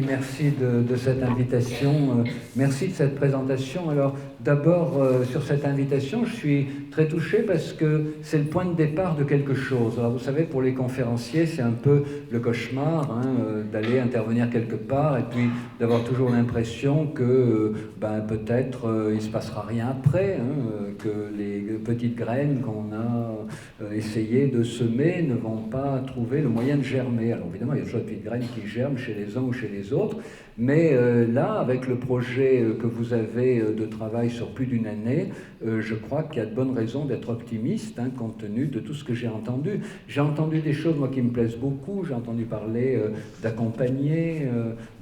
Merci de cette invitation, merci de cette présentation. Alors d'abord, sur cette invitation, je suis très touché parce que c'est le point de départ de quelque chose. Alors vous savez, pour les conférenciers, c'est un peu le cauchemar d'aller intervenir quelque part et puis d'avoir toujours l'impression que peut-être il ne se passera rien après, que les petites graines qu'on a essayé de semer ne vont pas trouver le moyen de germer. Alors évidemment, il y a toujours des petites graines qui germent chez les uns ou chez les autres, mais là, avec le projet que vous avez de travail sur plus d'une année, je crois qu'il y a de bonnes raisons d'être optimiste, compte tenu de tout ce que j'ai entendu. J'ai entendu des choses, moi, qui me plaisent beaucoup. J'ai entendu parler d'accompagner,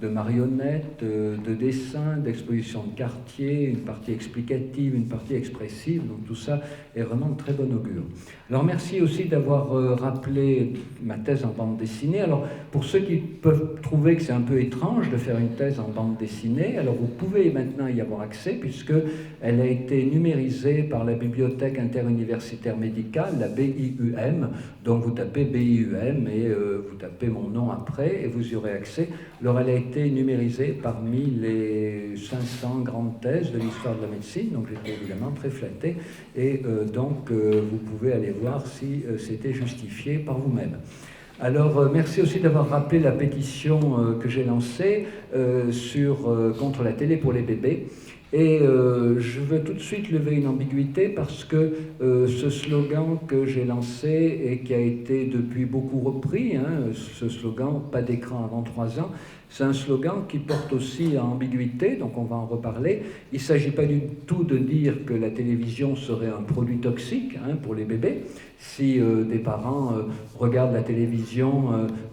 de marionnettes, de dessins, d'expositions de quartier, une partie explicative, une partie expressive. Donc tout ça est vraiment de très bon augure. Alors merci aussi d'avoir rappelé ma thèse en bande dessinée. Alors pour ceux qui peuvent trouver que c'est un peu étrange de faire une thèse en bande dessinée, alors vous pouvez maintenant y avoir accès puisque elle a été numérisée par la Bibliothèque interuniversitaire médicale, la BIUM. Donc vous tapez BIUM et vous tapez mon nom après et vous y aurez accès. Alors elle a été numérisée parmi les 500 grandes thèses de l'histoire de la médecine, donc j'étais évidemment très flatté et donc vous pouvez aller voir si c'était justifié par vous-même. Alors, merci aussi d'avoir rappelé la pétition que j'ai lancée contre la télé pour les bébés. Et je veux tout de suite lever une ambiguïté parce que ce slogan que j'ai lancé et qui a été depuis beaucoup repris, ce slogan « Pas d'écran avant 3 ans », c'est un slogan qui porte aussi à ambiguïté, donc on va en reparler. Il ne s'agit pas du tout de dire que la télévision serait un produit toxique pour les bébés. Si des parents regardent la télévision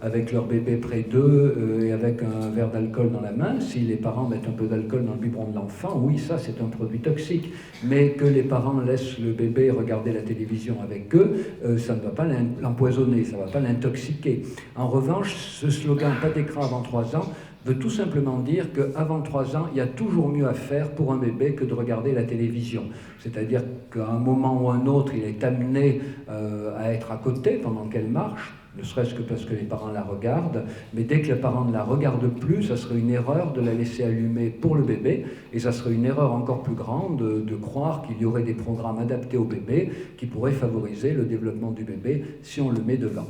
avec leur bébé près d'eux et avec un verre d'alcool dans la main, si les parents mettent un peu d'alcool dans le biberon de l'enfant, oui, ça c'est un produit toxique. Mais que les parents laissent le bébé regarder la télévision avec eux, ça ne va pas l'empoisonner, ça ne va pas l'intoxiquer. En revanche, ce slogan « Pas d'écran avant 3 ans » veut tout simplement dire qu'avant 3 ans, il y a toujours mieux à faire pour un bébé que de regarder la télévision. C'est-à-dire qu'à un moment ou un autre, il est amené à être à côté pendant qu'elle marche, ne serait-ce que parce que les parents la regardent, mais dès que les parents ne la regardent plus, ça serait une erreur de la laisser allumer pour le bébé, et ça serait une erreur encore plus grande de croire qu'il y aurait des programmes adaptés au bébé qui pourraient favoriser le développement du bébé si on le met devant.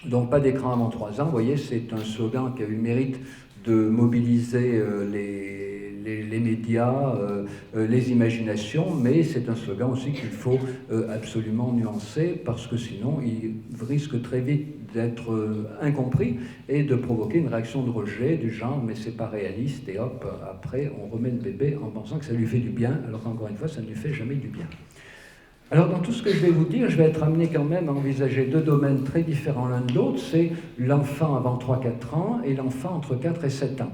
Donc pas d'écran avant 3 ans, vous voyez, c'est un slogan qui a eu le mérite de mobiliser les médias, les imaginations, mais c'est un slogan aussi qu'il faut absolument nuancer parce que sinon il risque très vite d'être incompris et de provoquer une réaction de rejet du genre mais c'est pas réaliste et hop, après on remet le bébé en pensant que ça lui fait du bien alors qu'encore une fois ça ne lui fait jamais du bien. Alors dans tout ce que je vais vous dire, je vais être amené quand même à envisager 2 domaines très différents l'un de l'autre, c'est l'enfant avant 3-4 ans et l'enfant entre 4 et 7 ans.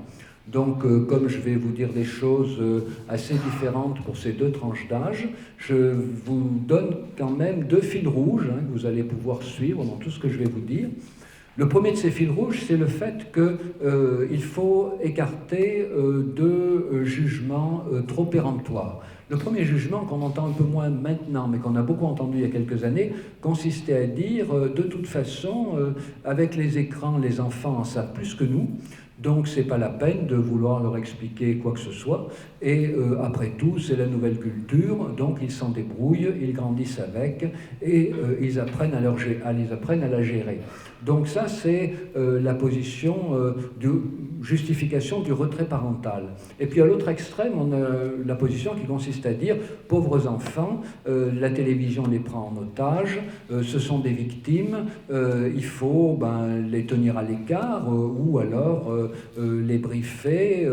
Donc comme je vais vous dire des choses assez différentes pour ces 2 tranches d'âge, je vous donne quand même 2 fils rouges que vous allez pouvoir suivre dans tout ce que je vais vous dire. Le premier de ces fils rouges, c'est le fait qu'il faut écarter 2 jugements trop péremptoires. Le premier jugement qu'on entend un peu moins maintenant, mais qu'on a beaucoup entendu il y a quelques années, consistait à dire, de toute façon, avec les écrans, les enfants en savent plus que nous, donc c'est pas la peine de vouloir leur expliquer quoi que ce soit, et après tout, c'est la nouvelle culture, donc ils s'en débrouillent, ils grandissent avec, et ils apprennent à la gérer. Donc ça, c'est la position de justification du retrait parental. Et puis à l'autre extrême, on a la position qui consiste à dire « pauvres enfants, la télévision les prend en otage, ce sont des victimes, il faut les tenir à l'écart ou alors les briefer,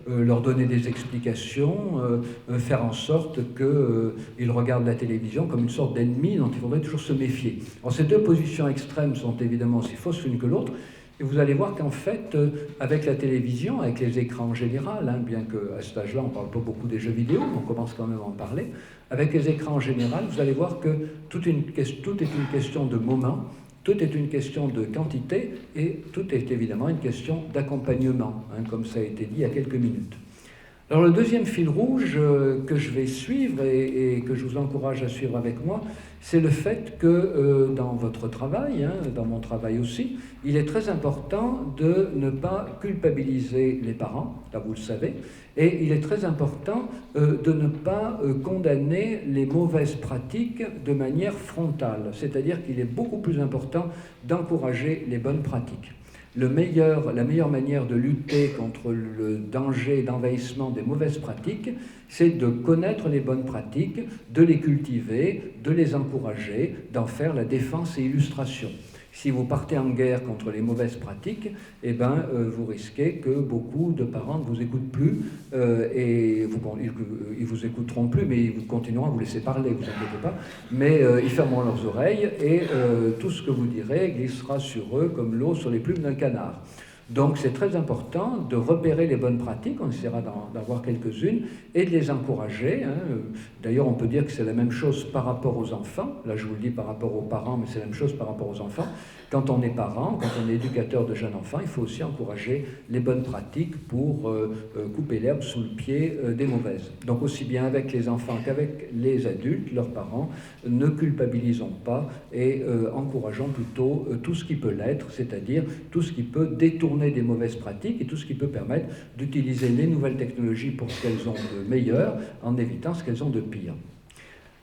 leur donner des explications, faire en sorte qu'ils regardent la télévision comme une sorte d'ennemi dont il faudrait toujours se méfier. » Alors ces 2 positions extrêmes sont évidemment aussi fausses l'une que l'autre, et vous allez voir qu'en fait, avec la télévision, avec les écrans en général, bien qu'à cet âge-là, on ne parle pas beaucoup des jeux vidéo, mais on commence quand même à en parler, avec les écrans en général, vous allez voir que tout est une question de moment, Tout est une question de quantité et tout est évidemment une question d'accompagnement, hein, comme ça a été dit il y a quelques minutes. Alors le deuxième fil rouge que je vais suivre et que je vous encourage à suivre avec moi, c'est le fait que dans votre travail, hein, dans mon travail aussi, il est très important de ne pas culpabiliser les parents, là vous le savez, et il est très important de ne pas condamner les mauvaises pratiques de manière frontale, c'est-à-dire qu'il est beaucoup plus important d'encourager les bonnes pratiques. La meilleure manière de lutter contre le danger d'envahissement des mauvaises pratiques, c'est de connaître les bonnes pratiques, de les cultiver, de les encourager, d'en faire la défense et illustration. Si vous partez en guerre contre les mauvaises pratiques, eh ben, vous risquez que beaucoup de parents ne vous écoutent plus et ils vous écouteront plus, mais ils continueront à vous laisser parler, vous inquiétez pas. Mais ils fermeront leurs oreilles et tout ce que vous direz glissera sur eux comme l'eau sur les plumes d'un canard. Donc c'est très important de repérer les bonnes pratiques, on essaiera d'en voir quelques-unes, et de les encourager. Hein. D'ailleurs, on peut dire que c'est la même chose par rapport aux enfants. Là, je vous le dis par rapport aux parents, mais c'est la même chose par rapport aux enfants. Quand on est parent, quand on est éducateur de jeunes enfants, il faut aussi encourager les bonnes pratiques pour couper l'herbe sous le pied des mauvaises. Donc aussi bien avec les enfants qu'avec les adultes, leurs parents, ne culpabilisons pas et encourageons plutôt tout ce qui peut l'être, c'est-à-dire tout ce qui peut détourner des mauvaises pratiques et tout ce qui peut permettre d'utiliser les nouvelles technologies pour ce qu'elles ont de meilleur en évitant ce qu'elles ont de pire.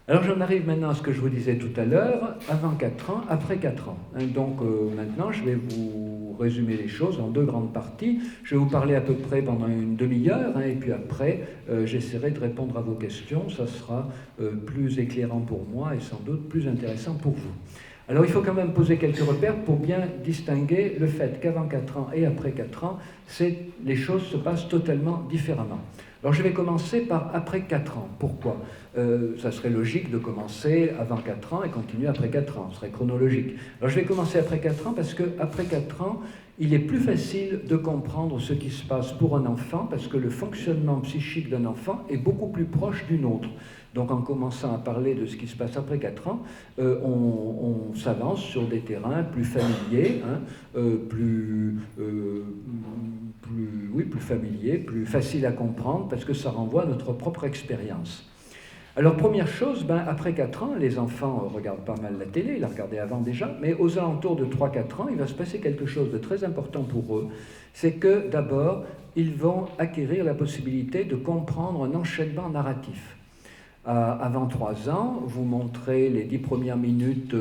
Alors j'en arrive maintenant à ce que je vous disais tout à l'heure, avant 4 ans, après 4 ans. Donc maintenant je vais vous résumer les choses en 2 grandes parties. Je vais vous parler à peu près pendant une demi-heure et puis après j'essaierai de répondre à vos questions. Ça sera plus éclairant pour moi et sans doute plus intéressant pour vous. Alors il faut quand même poser quelques repères pour bien distinguer le fait qu'avant 4 ans et après 4 ans, les choses se passent totalement différemment. Alors je vais commencer par après 4 ans. Pourquoi ? Ça serait logique de commencer avant 4 ans et continuer après 4 ans, ce serait chronologique. Alors je vais commencer après 4 ans parce qu'après 4 ans, il est plus facile de comprendre ce qui se passe pour un enfant parce que le fonctionnement psychique d'un enfant est beaucoup plus proche du nôtre. Donc en commençant à parler de ce qui se passe après 4 ans, on s'avance sur des terrains plus familiers, hein, plus familiers, plus faciles à comprendre parce que ça renvoie à notre propre expérience. Alors première chose, après 4 ans, les enfants regardent pas mal la télé, ils la regardaient avant déjà, mais aux alentours de 3-4 ans, il va se passer quelque chose de très important pour eux, c'est que d'abord, ils vont acquérir la possibilité de comprendre un enchaînement narratif. Avant 3 ans, vous montrez les 10 premières minutes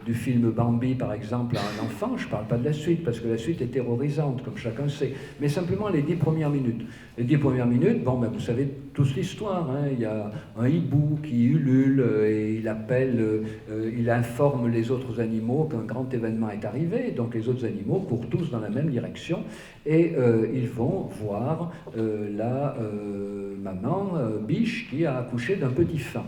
du film Bambi, par exemple, à un enfant. Je ne parle pas de la suite, parce que la suite est terrorisante, comme chacun sait, mais simplement les 10 premières minutes. Les 10 premières minutes, vous savez tous l'histoire. Hein. Il y a un hibou qui ulule et il informe les autres animaux qu'un grand événement est arrivé. Donc les autres animaux courent tous dans la même direction et ils vont voir la maman biche qui a accouché d'un petit faim.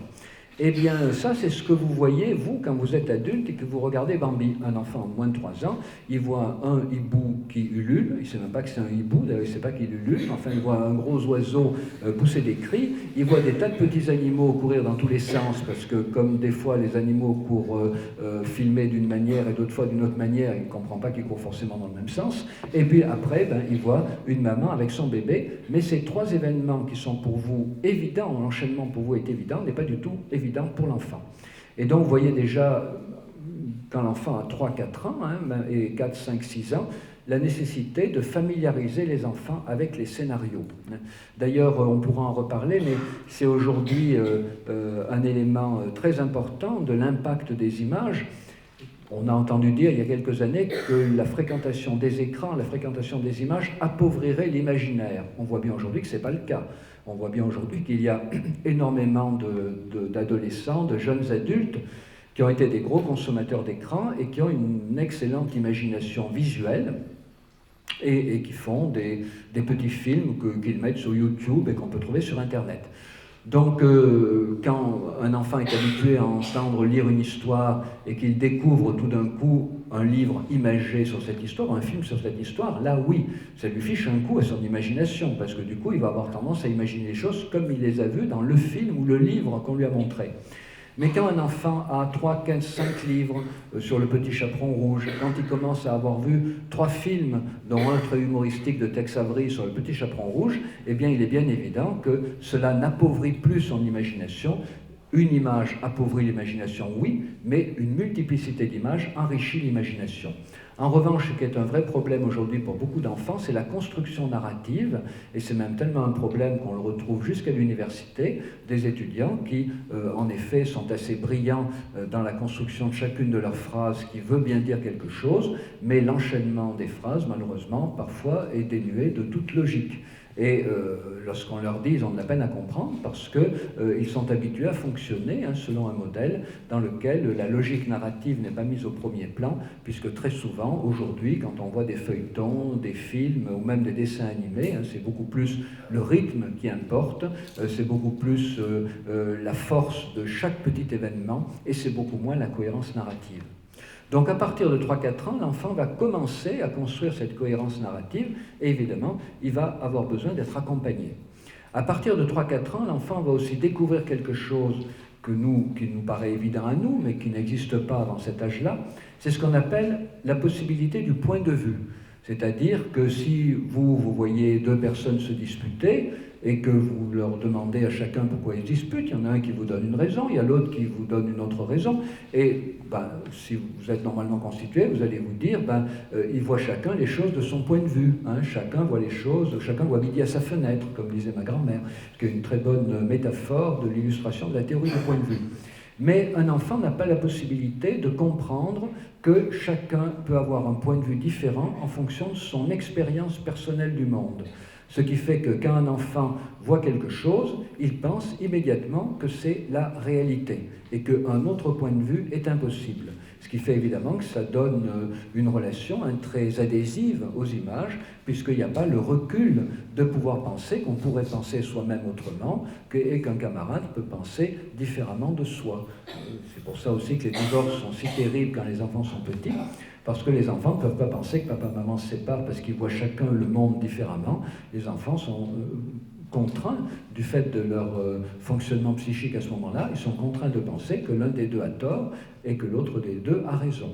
Eh bien, ça, c'est ce que vous voyez, vous, quand vous êtes adulte et que vous regardez Bambi. Un enfant de moins de 3 ans, il voit un hibou qui ulule, il ne sait même pas que c'est un hibou, d'ailleurs il ne sait pas qu'il ulule, enfin il voit un gros oiseau pousser des cris, il voit des tas de petits animaux courir dans tous les sens, parce que comme des fois les animaux courent filmés d'une manière et d'autres fois d'une autre manière, il ne comprend pas qu'ils courent forcément dans le même sens, et puis après, il voit une maman avec son bébé, mais ces 3 événements qui sont pour vous évidents, l'enchaînement pour vous est évident, n'est pas du tout évident pour l'enfant. Et donc, vous voyez déjà, quand l'enfant a 3-4 ans, et 4, 5, 6 ans, la nécessité de familiariser les enfants avec les scénarios. D'ailleurs, on pourra en reparler, mais c'est aujourd'hui un élément très important de l'impact des images. On a entendu dire il y a quelques années que la fréquentation des écrans, la fréquentation des images appauvrirait l'imaginaire. On voit bien aujourd'hui que ce n'est pas le cas. On voit bien aujourd'hui qu'il y a énormément d'adolescents, de jeunes adultes qui ont été des gros consommateurs d'écran et qui ont une excellente imagination visuelle et qui font des petits films qu'ils mettent sur YouTube et qu'on peut trouver sur Internet. Donc, quand un enfant est habitué à entendre lire une histoire et qu'il découvre tout d'un coup un livre imagé sur cette histoire, un film sur cette histoire, là oui, ça lui fiche un coup à son imagination, parce que du coup, il va avoir tendance à imaginer les choses comme il les a vues dans le film ou le livre qu'on lui a montré. Mais quand un enfant a 3, 15, 5 livres sur le Petit Chaperon Rouge, quand il commence à avoir vu 3 films, dont un très humoristique de Tex Avery sur le Petit Chaperon Rouge, eh bien il est bien évident que cela n'appauvrit plus son imagination. Une image appauvrit l'imagination, oui, mais une multiplicité d'images enrichit l'imagination. En revanche, ce qui est un vrai problème aujourd'hui pour beaucoup d'enfants, c'est la construction narrative, et c'est même tellement un problème qu'on le retrouve jusqu'à l'université, des étudiants qui, en effet, sont assez brillants dans la construction de chacune de leurs phrases, qui veut bien dire quelque chose, mais l'enchaînement des phrases, malheureusement, parfois est dénué de toute logique. Et lorsqu'on leur dit, ils ont de la peine à comprendre parce qu'ils sont habitués à fonctionner selon un modèle dans lequel la logique narrative n'est pas mise au premier plan, puisque très souvent, aujourd'hui, quand on voit des feuilletons, des films ou même des dessins animés, c'est beaucoup plus le rythme qui importe, c'est beaucoup plus la force de chaque petit événement et c'est beaucoup moins la cohérence narrative. Donc à partir de 3-4 ans, l'enfant va commencer à construire cette cohérence narrative et évidemment, il va avoir besoin d'être accompagné. À partir de 3-4 ans, l'enfant va aussi découvrir quelque chose qui nous paraît évident à nous, mais qui n'existe pas avant cet âge-là, c'est ce qu'on appelle la possibilité du point de vue. C'est-à-dire que si vous voyez 2 personnes se disputer, et que vous leur demandez à chacun pourquoi ils se disputent, il y en a un qui vous donne une raison, il y a l'autre qui vous donne une autre raison, et si vous êtes normalement constitué, vous allez vous dire, il voit chacun les choses de son point de vue, chacun voit les choses, chacun voit midi à sa fenêtre, comme disait ma grand-mère, ce qui est une très bonne métaphore de l'illustration de la théorie du point de vue. Mais un enfant n'a pas la possibilité de comprendre que chacun peut avoir un point de vue différent en fonction de son expérience personnelle du monde. Ce qui fait que quand un enfant voit quelque chose, il pense immédiatement que c'est la réalité et qu'un autre point de vue est impossible. Ce qui fait évidemment que ça donne une relation très adhésive aux images, puisqu'il n'y a pas le recul de pouvoir penser qu'on pourrait penser soi-même autrement et qu'un camarade peut penser différemment de soi. C'est pour ça aussi que les divorces sont si terribles quand les enfants sont petits, parce que les enfants ne peuvent pas penser que papa et maman se séparent parce qu'ils voient chacun le monde différemment. Les enfants sont contraints, du fait de leur fonctionnement psychique à ce moment-là, ils sont contraints de penser que l'un des deux a tort et que l'autre des deux a raison.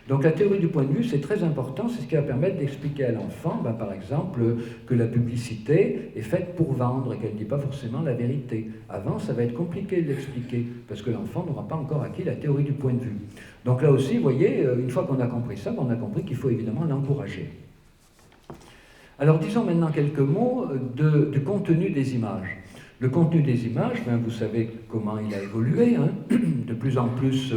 Donc la théorie du point de vue, c'est très important, c'est ce qui va permettre d'expliquer à l'enfant, par exemple, que la publicité est faite pour vendre et qu'elle ne dit pas forcément la vérité. Avant, ça va être compliqué de l'expliquer, parce que l'enfant n'aura pas encore acquis la théorie du point de vue. Donc là aussi, vous voyez, une fois qu'on a compris ça, on a compris qu'il faut évidemment l'encourager. Alors disons maintenant quelques mots du contenu des images. Le contenu des images, vous savez comment il a évolué, de plus en plus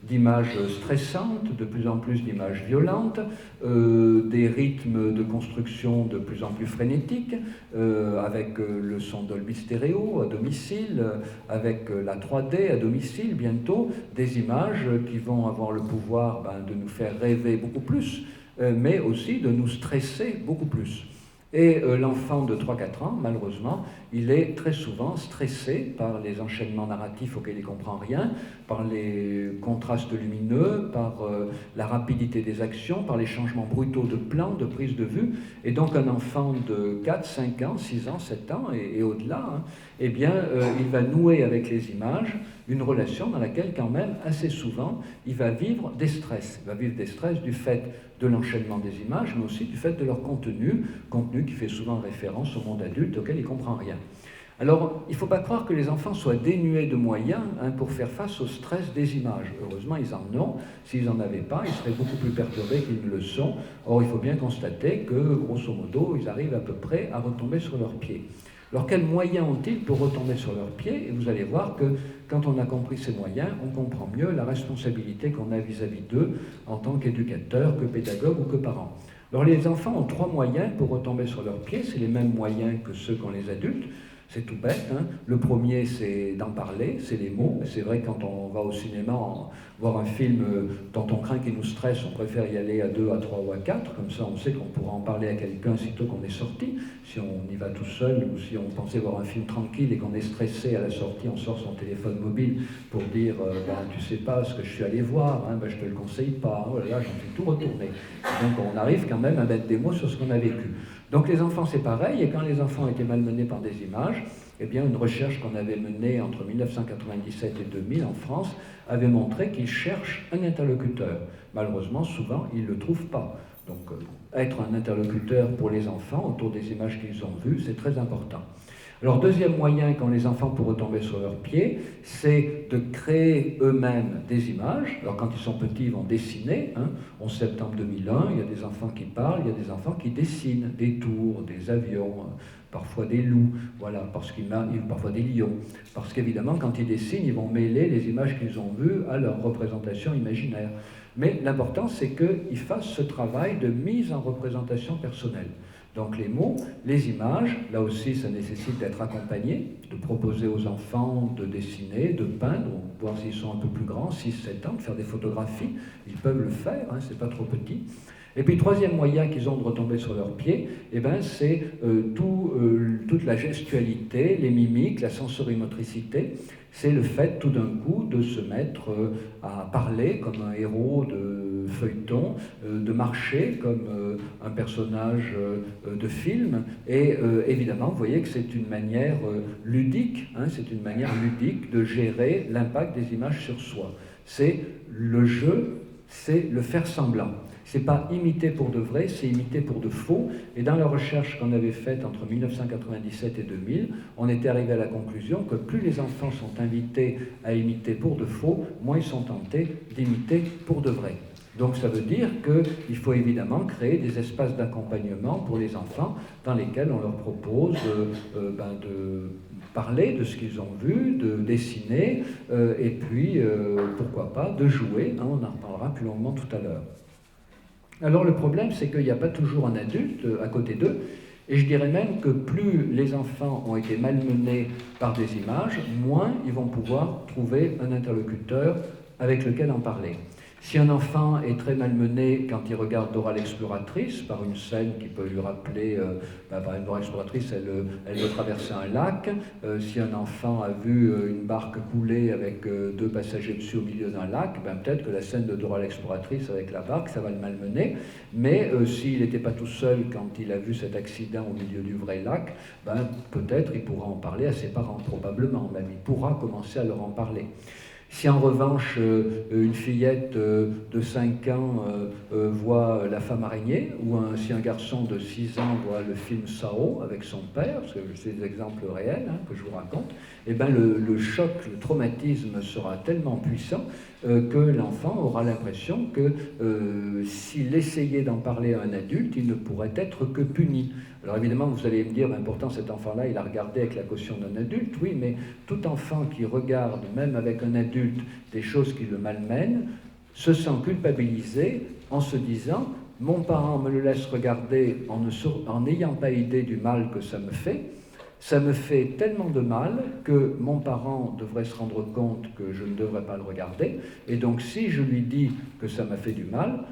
d'images stressantes, de plus en plus d'images violentes, des rythmes de construction de plus en plus frénétiques, avec le son Dolby Stereo à domicile, avec la 3D à domicile bientôt, des images qui vont avoir le pouvoir de nous faire rêver beaucoup plus, mais aussi de nous stresser beaucoup plus. Et l'enfant de 3-4 ans, malheureusement, il est très souvent stressé par les enchaînements narratifs auxquels il ne comprend rien, par les contrastes lumineux, par la rapidité des actions, par les changements brutaux de plan, de prise de vue. Et donc un enfant de 4, 5 ans, 6 ans, 7 ans et au-delà, il va nouer avec les images une relation dans laquelle quand même, assez souvent, il va vivre des stress. Il va vivre des stress du fait de l'enchaînement des images, mais aussi du fait de leur contenu qui fait souvent référence au monde adulte auquel il ne comprend rien. Alors, il ne faut pas croire que les enfants soient dénués de moyens pour faire face au stress des images. Heureusement, ils en ont. S'ils n'en avaient pas, ils seraient beaucoup plus perturbés qu'ils ne le sont. Or, il faut bien constater que, grosso modo, ils arrivent à peu près à retomber sur leurs pieds. Alors, quels moyens ont-ils pour retomber sur leurs pieds? Et vous allez voir que quand on a compris ces moyens, on comprend mieux la responsabilité qu'on a vis-à-vis d'eux en tant qu'éducateurs, que pédagogues ou que parents. Alors, les enfants ont 3 moyens pour retomber sur leurs pieds. C'est les mêmes moyens que ceux qu'ont les adultes. C'est tout bête. Le premier, c'est d'en parler, c'est les mots. C'est vrai que quand on va au cinéma voir un film dont on craint qu'il nous stresse, on préfère y aller à 2, à 3 ou à 4. Comme ça, on sait qu'on pourra en parler à quelqu'un sitôt qu'on est sorti. Si on y va tout seul ou si on pensait voir un film tranquille et qu'on est stressé à la sortie, on sort son téléphone mobile pour dire tu sais pas ce que je suis allé voir, je te le conseille pas, oh là là, j'en fais tout retourner. Donc on arrive quand même à mettre des mots sur ce qu'on a vécu. Donc les enfants, c'est pareil, et quand les enfants étaient malmenés par des images, eh bien, une recherche qu'on avait menée entre 1997 et 2000 en France avait montré qu'ils cherchent un interlocuteur. Malheureusement, souvent, ils ne le trouvent pas. Donc, être un interlocuteur pour les enfants autour des images qu'ils ont vues, c'est très important. Alors, deuxième moyen, quand les enfants pourraient tomber sur leurs pieds, c'est de créer eux-mêmes des images. Alors, quand ils sont petits, ils vont dessiner. 11 septembre 2001, il y a des enfants qui parlent, il y a des enfants qui dessinent des tours, des avions, parfois des loups, voilà, parfois des lions. Parce qu'évidemment, quand ils dessinent, ils vont mêler les images qu'ils ont vues à leur représentation imaginaire. Mais l'important, c'est qu'ils fassent ce travail de mise en représentation personnelle. Donc les mots, les images, là aussi ça nécessite d'être accompagné, de proposer aux enfants de dessiner, de peindre, voir s'ils sont un peu plus grands, 6-7 ans, de faire des photographies, ils peuvent le faire, c'est pas trop petit. Et puis troisième moyen qu'ils ont de retomber sur leurs pieds, c'est toute la gestualité, les mimiques, la sensorimotricité. C'est le fait tout d'un coup de se mettre à parler comme un héros de feuilleton, de marcher comme un personnage de film. Et évidemment, vous voyez que c'est une manière ludique, c'est une manière ludique de gérer l'impact des images sur soi. C'est le jeu, c'est le faire semblant. C'est pas imiter pour de vrai, c'est imiter pour de faux. Et dans la recherche qu'on avait faite entre 1997 et 2000, on était arrivé à la conclusion que plus les enfants sont invités à imiter pour de faux, moins ils sont tentés d'imiter pour de vrai. Donc ça veut dire qu'il faut évidemment créer des espaces d'accompagnement pour les enfants dans lesquels on leur propose de parler de ce qu'ils ont vu, de dessiner, et puis pourquoi pas de jouer, on en reparlera plus longuement tout à l'heure. Alors le problème, c'est qu'il n'y a pas toujours un adulte à côté d'eux, et je dirais même que plus les enfants ont été malmenés par des images, moins ils vont pouvoir trouver un interlocuteur avec lequel en parler. Si un enfant est très malmené quand il regarde Dora l'exploratrice, par une scène qui peut lui rappeler, par exemple, Dora l'exploratrice, elle veut traverser un lac. Si un enfant a vu une barque couler avec 2 passagers dessus au milieu d'un lac, peut-être que la scène de Dora l'exploratrice avec la barque, ça va le malmener. Mais s'il n'était pas tout seul quand il a vu cet accident au milieu du vrai lac, peut-être il pourra en parler à ses parents, probablement même. Il pourra commencer à leur en parler. Si en revanche une fillette de 5 ans voit La femme araignée, ou si un garçon de 6 ans voit le film Sao avec son père, parce que c'est des exemples réels que je vous raconte, le choc, le traumatisme sera tellement puissant que l'enfant aura l'impression que s'il essayait d'en parler à un adulte, il ne pourrait être que puni. Alors évidemment, vous allez me dire, pourtant cet enfant-là, il a regardé avec la caution d'un adulte. Oui, mais tout enfant qui regarde, même avec un adulte, des choses qui le malmènent, se sent culpabilisé en se disant « mon parent me le laisse regarder en n'ayant pas idée du mal que ça me fait tellement de mal que mon parent devrait se rendre compte que je ne devrais pas le regarder, et donc si je lui dis que ça m'a fait du mal,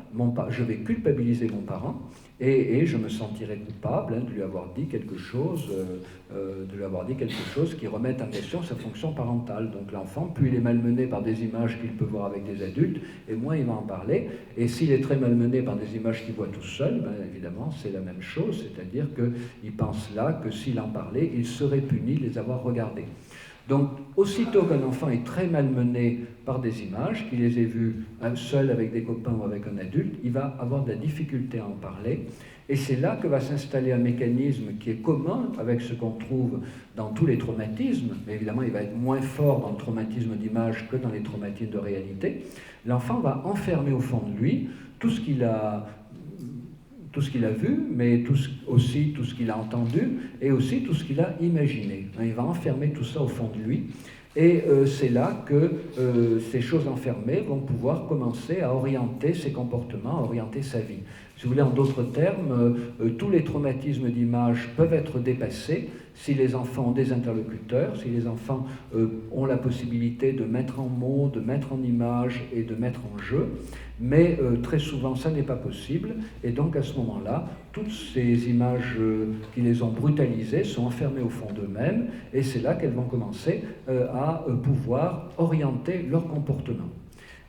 je vais culpabiliser mon parent, et je me sentirai coupable de lui avoir dit quelque chose, qui remette en question sa fonction parentale. Donc l'enfant, plus il est malmené par des images qu'il peut voir avec des adultes, et moins il va en parler. Et s'il est très malmené par des images qu'il voit tout seul, évidemment c'est la même chose, c'est-à-dire qu'il pense là que s'il en parlait, il serait puni de les avoir regardées. Donc, aussitôt qu'un enfant est très malmené par des images, qu'il les ait vues seul avec des copains ou avec un adulte, il va avoir de la difficulté à en parler. Et c'est là que va s'installer un mécanisme qui est commun avec ce qu'on trouve dans tous les traumatismes, mais évidemment il va être moins fort dans le traumatisme d'image que dans les traumatismes de réalité. L'enfant va enfermer au fond de lui tout ce qu'il a vu, mais aussi tout ce qu'il a entendu, et aussi tout ce qu'il a imaginé. Il va enfermer tout ça au fond de lui, et c'est là que ces choses enfermées vont pouvoir commencer à orienter ses comportements, à orienter sa vie. Si vous voulez, en d'autres termes, tous les traumatismes d'image peuvent être dépassés si les enfants ont des interlocuteurs, si les enfants ont la possibilité de mettre en mots, de mettre en images et de mettre en jeu. Mais très souvent, ça n'est pas possible, et donc à ce moment-là, toutes ces images qui les ont brutalisées sont enfermées au fond d'eux-mêmes, et c'est là qu'elles vont commencer à pouvoir orienter leur comportement.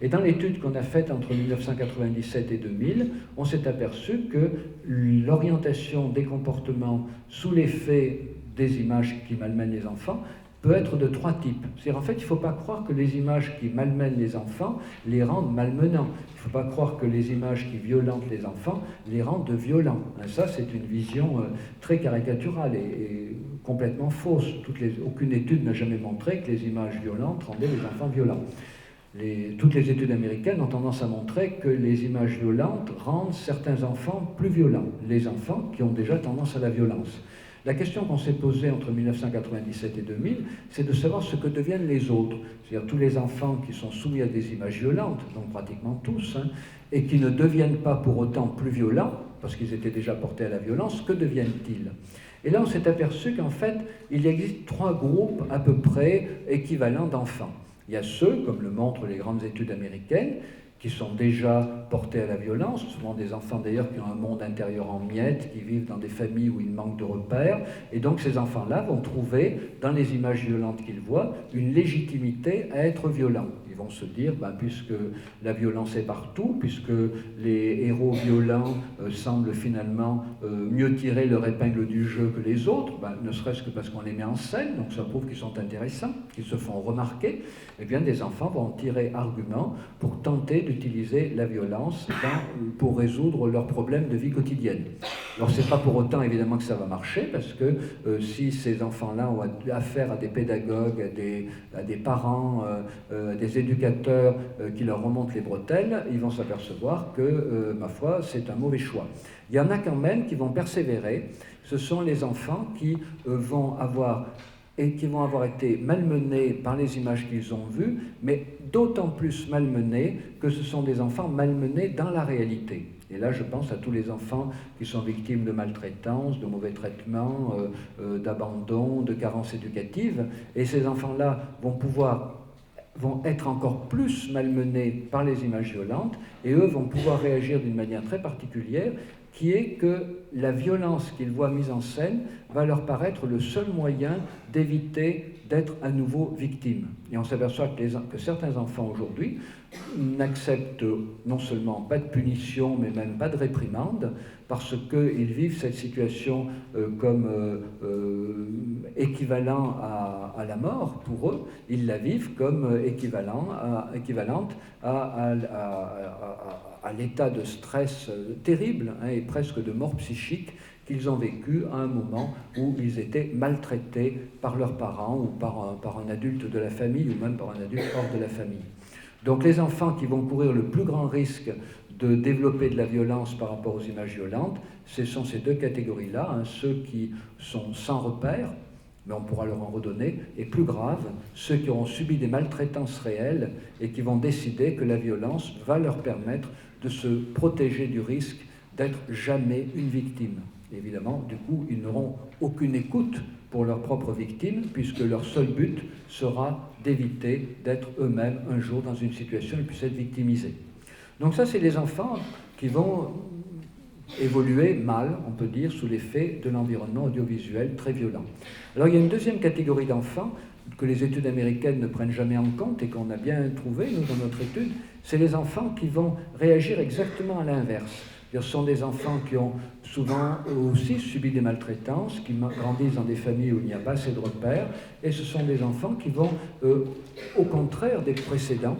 Et dans l'étude qu'on a faite entre 1997 et 2000, on s'est aperçu que l'orientation des comportements sous l'effet des images qui malmènent les enfants peut être de 3 types. C'est-à-dire, en fait, il ne faut pas croire que les images qui malmènent les enfants les rendent malmenants. Il ne faut pas croire que les images qui violentent les enfants les rendent violents. Ça, c'est une vision très caricaturale et complètement fausse. Aucune étude n'a jamais montré que les images violentes rendaient les enfants violents. Toutes les études américaines ont tendance à montrer que les images violentes rendent certains enfants plus violents, les enfants qui ont déjà tendance à la violence. La question qu'on s'est posée entre 1997 et 2000, c'est de savoir ce que deviennent les autres, c'est-à-dire tous les enfants qui sont soumis à des images violentes, donc pratiquement tous, et qui ne deviennent pas pour autant plus violents, parce qu'ils étaient déjà portés à la violence, que deviennent-ils ? Et là, on s'est aperçu qu'en fait, il existe 3 groupes à peu près équivalents d'enfants. Il y a ceux, comme le montrent les grandes études américaines, qui sont déjà portés à la violence, souvent des enfants d'ailleurs qui ont un monde intérieur en miettes, qui vivent dans des familles où ils manquent de repères, et donc ces enfants-là vont trouver, dans les images violentes qu'ils voient, une légitimité à être violents. Ils vont se dire, puisque la violence est partout, puisque les héros violents semblent finalement mieux tirer leur épingle du jeu que les autres, ne serait-ce que parce qu'on les met en scène, donc ça prouve qu'ils sont intéressants, qu'ils se font remarquer, eh bien des enfants vont tirer argument pour tenter d'utiliser la violence pour résoudre leurs problèmes de vie quotidienne. Alors c'est pas pour autant évidemment que ça va marcher, parce que si ces enfants-là ont affaire à des pédagogues, à des parents, des éducateurs qui leur remontent les bretelles, ils vont s'apercevoir que, ma foi, c'est un mauvais choix. Il y en a quand même qui vont persévérer. Ce sont les enfants qui vont avoir été malmenés par les images qu'ils ont vues, mais d'autant plus malmenés que ce sont des enfants malmenés dans la réalité. Et là, je pense à tous les enfants qui sont victimes de maltraitance, de mauvais traitements, d'abandon, de carences éducatives. Et ces enfants-là vont être encore plus malmenés par les images violentes, et eux vont pouvoir réagir d'une manière très particulière, qui est que la violence qu'ils voient mise en scène va leur paraître le seul moyen d'éviter d'être à nouveau victimes. Et on s'aperçoit que certains enfants aujourd'hui n'acceptent non seulement pas de punition, mais même pas de réprimande, parce qu'ils vivent cette situation comme équivalent à la mort pour eux. Ils la vivent comme équivalente à l'état de stress terrible et presque de mort psychique qu'ils ont vécu à un moment où ils étaient maltraités par leurs parents ou par un adulte de la famille ou même par un adulte hors de la famille. Donc les enfants qui vont courir le plus grand risque de développer de la violence par rapport aux images violentes, ce sont ces 2 catégories-là, ceux qui sont sans repère, mais on pourra leur en redonner, et plus grave, ceux qui auront subi des maltraitances réelles et qui vont décider que la violence va leur permettre de se protéger du risque d'être jamais une victime. Évidemment, du coup, ils n'auront aucune écoute pour leurs propres victimes, puisque leur seul but sera d'éviter d'être eux-mêmes un jour dans une situation où ils puissent être victimisés. Donc ça, c'est les enfants qui vont évoluer mal, on peut dire, sous l'effet de l'environnement audiovisuel très violent. Alors il y a une deuxième catégorie d'enfants que les études américaines ne prennent jamais en compte et qu'on a bien trouvé, nous, dans notre étude, c'est les enfants qui vont réagir exactement à l'inverse. Ce sont des enfants qui ont souvent aussi subi des maltraitances, qui grandissent dans des familles où il n'y a pas assez de repères, et ce sont des enfants qui vont, au contraire des précédents,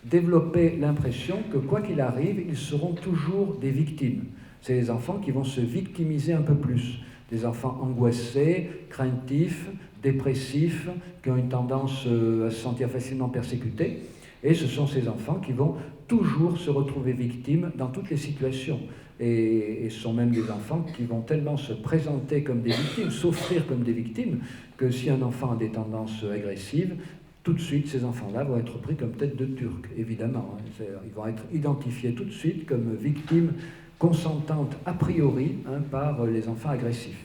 développer l'impression que quoi qu'il arrive, ils seront toujours des victimes. C'est les enfants qui vont se victimiser un peu plus. Des enfants angoissés, craintifs, dépressifs, qui ont une tendance à se sentir facilement persécutés. Et ce sont ces enfants qui vont toujours se retrouver victimes dans toutes les situations. Et ce sont même des enfants qui vont tellement se présenter comme des victimes, s'offrir comme des victimes, que si un enfant a des tendances agressives, tout de suite, ces enfants-là vont être pris comme tête de turc, évidemment. Ils vont être identifiés tout de suite comme victimes consentantes a priori par les enfants agressifs.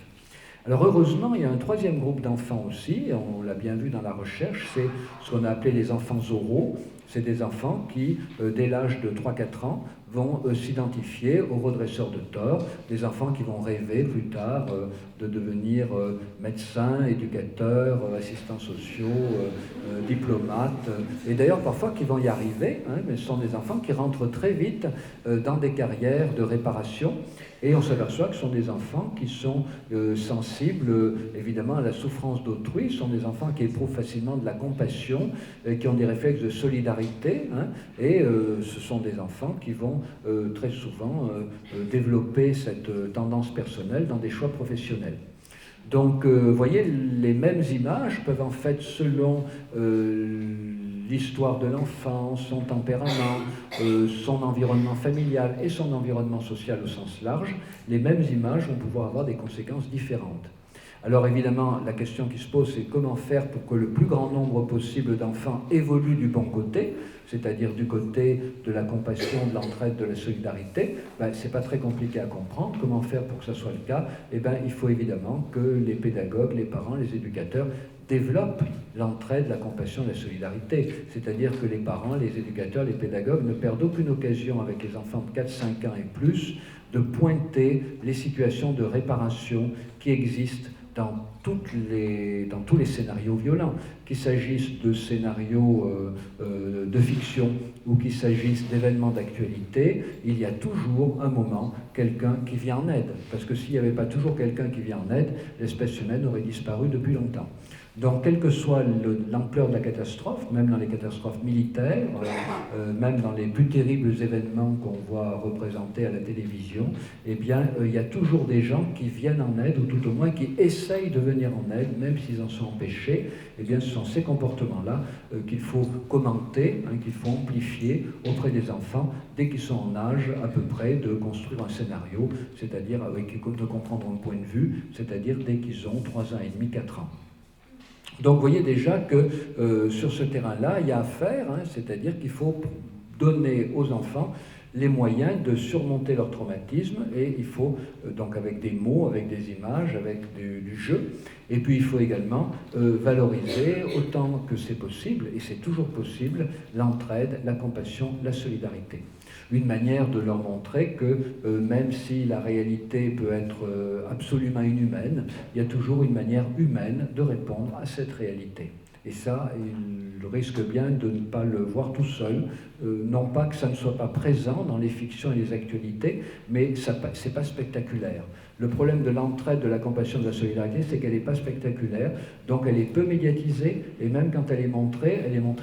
Alors heureusement, il y a un troisième groupe d'enfants aussi, on l'a bien vu dans la recherche, c'est ce qu'on a appelé les enfants oraux. C'est des enfants qui, dès l'âge de 3-4 ans, vont s'identifier aux redresseurs de tort, des enfants qui vont rêver plus tard de devenir médecins, éducateurs, assistants sociaux, diplomates, et d'ailleurs parfois qui vont y arriver, hein, mais ce sont des enfants qui rentrent très vite dans des carrières de réparation. Et on s'aperçoit que ce sont des enfants qui sont sensibles évidemment à la souffrance d'autrui, ce sont des enfants qui éprouvent facilement de la compassion, qui ont des réflexes de solidarité, hein, et ce sont des enfants qui vont très souvent développer cette tendance personnelle dans des choix professionnels. Donc vous voyez, les mêmes images peuvent en fait, selon l'histoire de l'enfant, son tempérament, son environnement familial et son environnement social au sens large, les mêmes images vont pouvoir avoir des conséquences différentes. Alors évidemment, la question qui se pose, c'est comment faire pour que le plus grand nombre possible d'enfants évoluent du bon côté, c'est-à-dire du côté de la compassion, de l'entraide, de la solidarité. Ben, c'est pas très compliqué à comprendre. Comment faire pour que ça soit le cas? Eh ben, il faut évidemment que les pédagogues, les parents, les éducateurs développent l'entraide, la compassion, la solidarité. C'est-à-dire que les parents, les éducateurs, les pédagogues ne perdent aucune occasion avec les enfants de 4-5 ans et plus de pointer les situations de réparation qui existent dans tous les scénarios violents, qu'il s'agisse de scénarios de fiction ou qu'il s'agisse d'événements d'actualité, il y a toujours un moment quelqu'un qui vient en aide. Parce que s'il n'y avait pas toujours quelqu'un qui vient en aide, l'espèce humaine aurait disparu depuis longtemps. Donc, quelle que soit l'ampleur de la catastrophe, même dans les catastrophes militaires, même dans les plus terribles événements qu'on voit représentés à la télévision, eh bien, il y a toujours des gens qui viennent en aide, ou tout au moins qui essayent de venir en aide, même s'ils en sont empêchés. Eh bien, ce sont ces comportements-là qu'il faut commenter, hein, qu'il faut amplifier auprès des enfants dès qu'ils sont en âge à peu près de construire un scénario, c'est-à-dire de comprendre un point de vue, c'est-à-dire dès qu'ils ont 3 ans et demi, 4 ans. Donc vous voyez déjà que sur ce terrain-là, il y a à faire, hein, c'est-à-dire qu'il faut donner aux enfants les moyens de surmonter leur traumatisme, et il faut donc avec des mots, avec des images, avec du jeu, et puis il faut également valoriser autant que c'est possible, et c'est toujours possible, l'entraide, la compassion, la solidarité. Une manière de leur montrer que même si la réalité peut être absolument inhumaine, il y a toujours une manière humaine de répondre à cette réalité. Et ça, il risque bien de ne pas le voir tout seul, non pas que ça ne soit pas présent dans les fictions et les actualités, mais ce n'est pas spectaculaire. Le problème de l'entraide, de la compassion, de la solidarité, c'est qu'elle n'est pas spectaculaire, donc elle est peu médiatisée, et même quand elle est montrée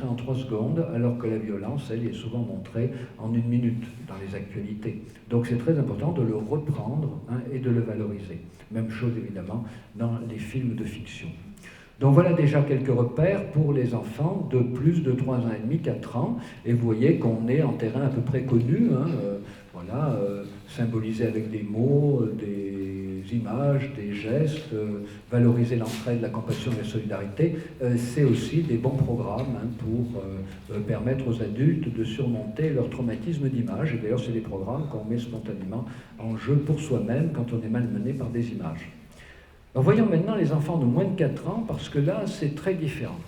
en 3 secondes, alors que la violence, elle, est souvent montrée en 1 minute dans les actualités. Donc c'est très important de le reprendre, hein, et de le valoriser. Même chose évidemment dans les films de fiction. Donc voilà déjà quelques repères pour les enfants de plus de 3 ans et demi, 4 ans, et vous voyez qu'on est en terrain à peu près connu, hein, voilà, symbolisé avec des mots, des images, des gestes, valoriser l'entraide, la compassion et la solidarité, c'est aussi des bons programmes, hein, pour permettre aux adultes de surmonter leur traumatisme d'image, et d'ailleurs c'est des programmes qu'on met spontanément en jeu pour soi-même quand on est malmené par des images. Alors voyons maintenant les enfants de moins de 4 ans, parce que là, c'est très différent.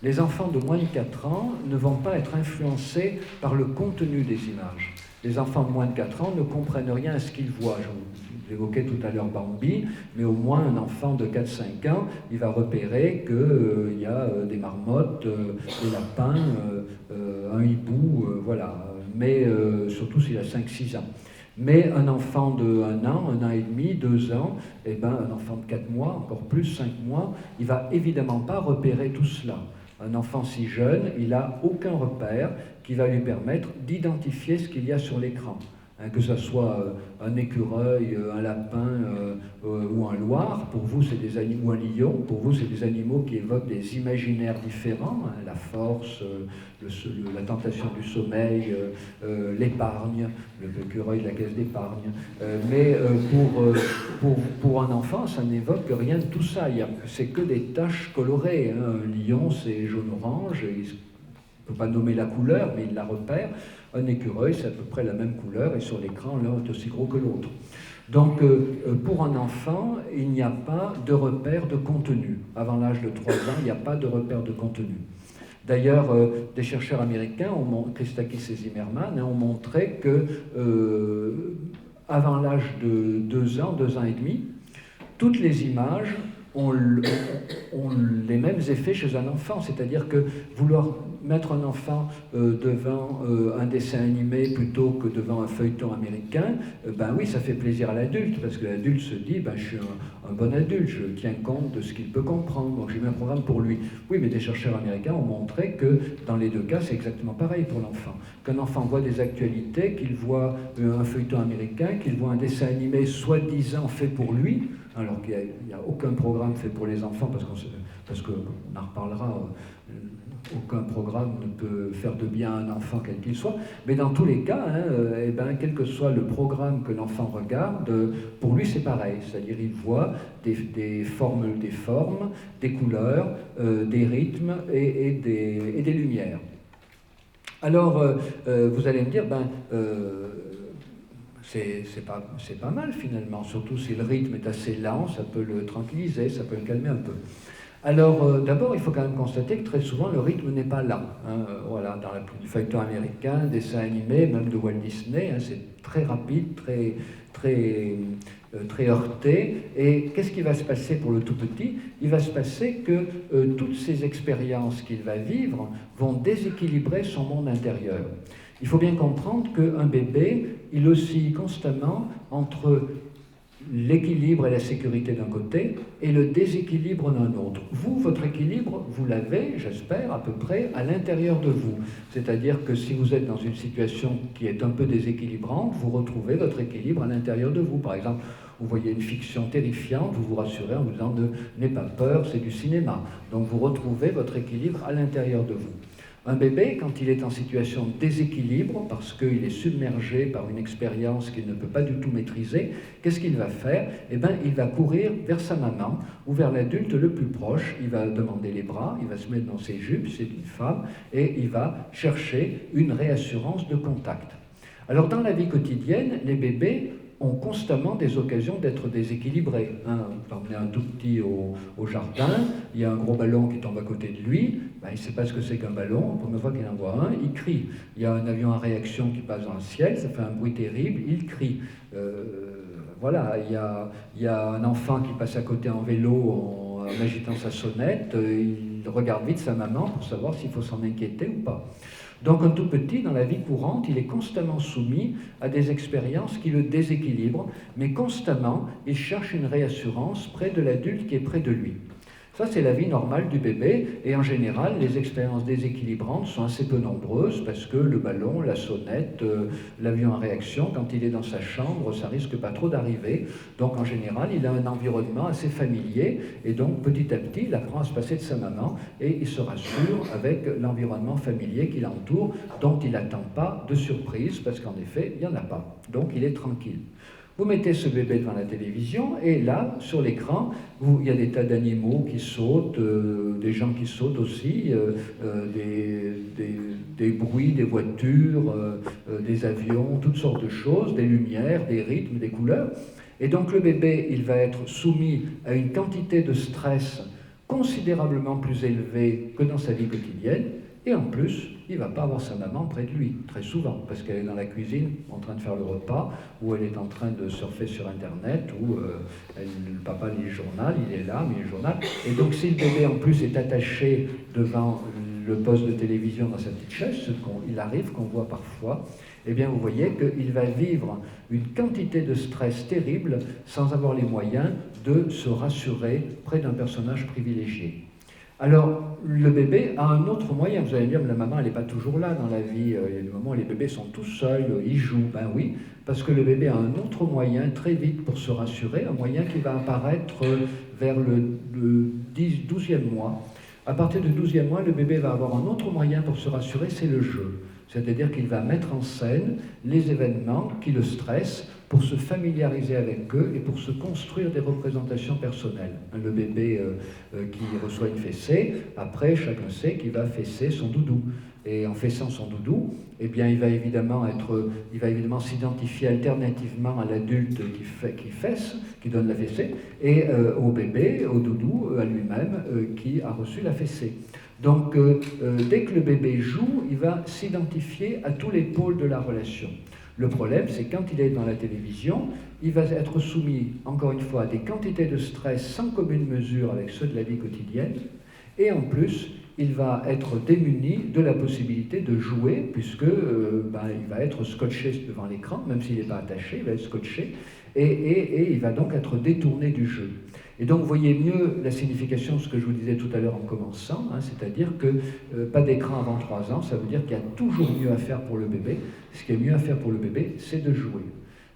Les enfants de moins de 4 ans ne vont pas être influencés par le contenu des images. Les enfants de moins de 4 ans ne comprennent rien à ce qu'ils voient. J'évoquais tout à l'heure Bambi, mais au moins un enfant de 4-5 ans, il va repérer qu'il y a des marmottes, des lapins, un hibou, voilà. Mais surtout s'il a 5-6 ans. Mais un enfant de 1 an, 1 an et demi, 2 ans, eh ben, un enfant de 4 mois, encore plus, 5 mois, il ne va évidemment pas repérer tout cela. Un enfant si jeune, il n'a aucun repère qui va lui permettre d'identifier ce qu'il y a sur l'écran. Hein, que ce soit un écureuil, un lapin ou un loir, pour vous c'est des animaux, ou un lion, pour vous c'est des animaux qui évoquent des imaginaires différents, hein, la force, la tentation du sommeil, l'épargne, l'écureuil de la caisse d'épargne. Mais pour un enfant, ça n'évoque rien de tout ça. C'est que des taches colorées. Hein. Un lion, c'est jaune-orange, il ne peut pas nommer la couleur, mais il la repère. Un écureuil, c'est à peu près la même couleur, et sur l'écran, l'un est aussi gros que l'autre. Donc, pour un enfant, il n'y a pas de repère de contenu. Avant l'âge de 3 ans, il n'y a pas de repère de contenu. D'ailleurs, des chercheurs américains, Christakis et Zimmerman, ont montré que avant l'âge de 2 ans, 2 ans et demi, toutes les images ont les mêmes effets chez un enfant, c'est-à-dire que vouloir mettre un enfant devant un dessin animé plutôt que devant un feuilleton américain, ben oui, ça fait plaisir à l'adulte, parce que l'adulte se dit, ben, je suis un bon adulte, je tiens compte de ce qu'il peut comprendre, donc j'ai mis un programme pour lui. Oui, mais des chercheurs américains ont montré que dans les deux cas, c'est exactement pareil pour l'enfant. Qu'un enfant voit des actualités, qu'il voit un feuilleton américain, qu'il voit un dessin animé soi-disant fait pour lui, alors qu'il n'y a aucun programme fait pour les enfants, parce qu'on en reparlera, aucun programme ne peut faire de bien à un enfant quel qu'il soit, mais dans tous les cas, eh ben, quel que soit le programme que l'enfant regarde, pour lui c'est pareil, c'est-à-dire il voit des formes, des couleurs, des rythmes et des lumières. Alors, vous allez me dire, c'est pas mal finalement, surtout si le rythme est assez lent, ça peut le tranquilliser, ça peut le calmer un peu. Alors, d'abord, il faut quand même constater que très souvent, le rythme n'est pas là. Voilà, dans le feuilleton américain, dessin animé, même de Walt Disney, c'est très rapide, très heurté. Et qu'est-ce qui va se passer pour le tout petit? Il va se passer que toutes ces expériences qu'il va vivre vont déséquilibrer son monde intérieur. Il faut bien comprendre qu'un bébé, il oscille constamment entre l'équilibre et la sécurité d'un côté et le déséquilibre d'un autre. Vous, votre équilibre, vous l'avez, j'espère, à peu près à l'intérieur de vous. C'est-à-dire que si vous êtes dans une situation qui est un peu déséquilibrante, vous retrouvez votre équilibre à l'intérieur de vous. Par exemple, vous voyez une fiction terrifiante, vous vous rassurez en vous disant « n'aie pas peur, c'est du cinéma ». Donc vous retrouvez votre équilibre à l'intérieur de vous. Un bébé, quand il est en situation de déséquilibre, parce qu'il est submergé par une expérience qu'il ne peut pas du tout maîtriser, qu'est-ce qu'il va faire? Eh bien, il va courir vers sa maman ou vers l'adulte le plus proche. Il va demander les bras, il va se mettre dans ses jupes, c'est une femme, et il va chercher une réassurance de contact. Alors, dans la vie quotidienne, les bébés ont constamment des occasions d'être déséquilibrés. Vous emmenez un tout petit au jardin, il y a un gros ballon qui tombe à côté de lui, il ne sait pas ce que c'est qu'un ballon, la première fois qu'il en voit un, il crie. Il y a un avion à réaction qui passe dans le ciel, ça fait un bruit terrible, il crie. Voilà, il y a un enfant qui passe à côté en vélo en agitant sa sonnette, il regarde vite sa maman pour savoir s'il faut s'en inquiéter ou pas. Donc un tout petit, dans la vie courante, il est constamment soumis à des expériences qui le déséquilibrent, mais constamment, il cherche une réassurance près de l'adulte qui est près de lui. Ça, c'est la vie normale du bébé, et en général, les expériences déséquilibrantes sont assez peu nombreuses, parce que le ballon, la sonnette, l'avion en réaction, quand il est dans sa chambre, ça risque pas trop d'arriver. Donc en général, il a un environnement assez familier, et donc petit à petit, il apprend à se passer de sa maman, et il se rassure avec l'environnement familier qui l'entoure, dont il n'attend pas de surprise, parce qu'en effet, il n'y en a pas. Donc il est tranquille. Vous mettez ce bébé devant la télévision et là, sur l'écran, il y a des tas d'animaux qui sautent, des gens qui sautent aussi, des bruits, des voitures, des avions, toutes sortes de choses, des lumières, des rythmes, des couleurs. Et donc le bébé, il va être soumis à une quantité de stress considérablement plus élevée que dans sa vie quotidienne. Et en plus, il ne va pas avoir sa maman près de lui, très souvent, parce qu'elle est dans la cuisine en train de faire le repas, ou elle est en train de surfer sur Internet, ou le papa lit le journal, il est là, mais le journal. Et donc si le bébé en plus est attaché devant le poste de télévision dans sa petite chaise, ce qu'il arrive qu'on voit parfois, eh bien vous voyez qu'il va vivre une quantité de stress terrible sans avoir les moyens de se rassurer près d'un personnage privilégié. Alors, le bébé a un autre moyen. Vous allez me dire, mais la maman, elle n'est pas toujours là dans la vie. Il y a des moments où les bébés sont tout seuls, ils jouent. Ben oui, parce que le bébé a un autre moyen très vite pour se rassurer, un moyen qui va apparaître vers le 12e mois. À partir du 12e mois, le bébé va avoir un autre moyen pour se rassurer, c'est le jeu. C'est-à-dire qu'il va mettre en scène les événements qui le stressent pour se familiariser avec eux et pour se construire des représentations personnelles. Le bébé qui reçoit une fessée, après chacun sait qu'il va fesser son doudou. Et en fessant son doudou, eh bien, il va évidemment s'identifier alternativement à l'adulte qui fesse, qui donne la fessée, et au bébé, au doudou, à lui-même, qui a reçu la fessée. Donc, dès que le bébé joue, il va s'identifier à tous les pôles de la relation. Le problème, c'est quand il est dans la télévision, il va être soumis, encore une fois, à des quantités de stress sans commune mesure avec ceux de la vie quotidienne, et en plus, il va être démuni de la possibilité de jouer, puisque il va être scotché devant l'écran, même s'il n'est pas attaché, il va être scotché, et il va donc être détourné du jeu. Et donc, vous voyez mieux la signification de ce que je vous disais tout à l'heure en commençant, c'est-à-dire que pas d'écran avant 3 ans, ça veut dire qu'il y a toujours mieux à faire pour le bébé. Ce qui est mieux à faire pour le bébé, c'est de jouer.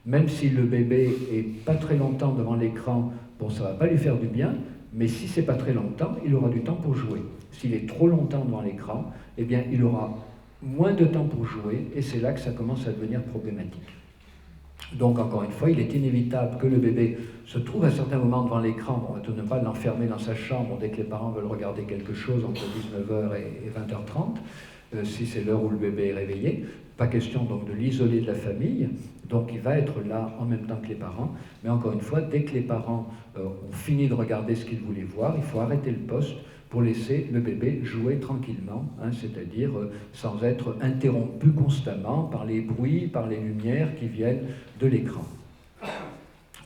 Même si le bébé est pas très longtemps devant l'écran, bon, ça ne va pas lui faire du bien, mais si c'est pas très longtemps, il aura du temps pour jouer. S'il est trop longtemps devant l'écran, eh bien, il aura moins de temps pour jouer, et c'est là que ça commence à devenir problématique. Donc, encore une fois, il est inévitable que le bébé se trouve à certains moments devant l'écran. On va ne pas l'enfermer dans sa chambre dès que les parents veulent regarder quelque chose entre 19h et 20h30, si c'est l'heure où le bébé est réveillé. Pas question donc de l'isoler de la famille, donc il va être là en même temps que les parents. Mais encore une fois, dès que les parents ont fini de regarder ce qu'ils voulaient voir, il faut arrêter le poste pour laisser le bébé jouer tranquillement, c'est-à-dire sans être interrompu constamment par les bruits, par les lumières qui viennent de l'écran.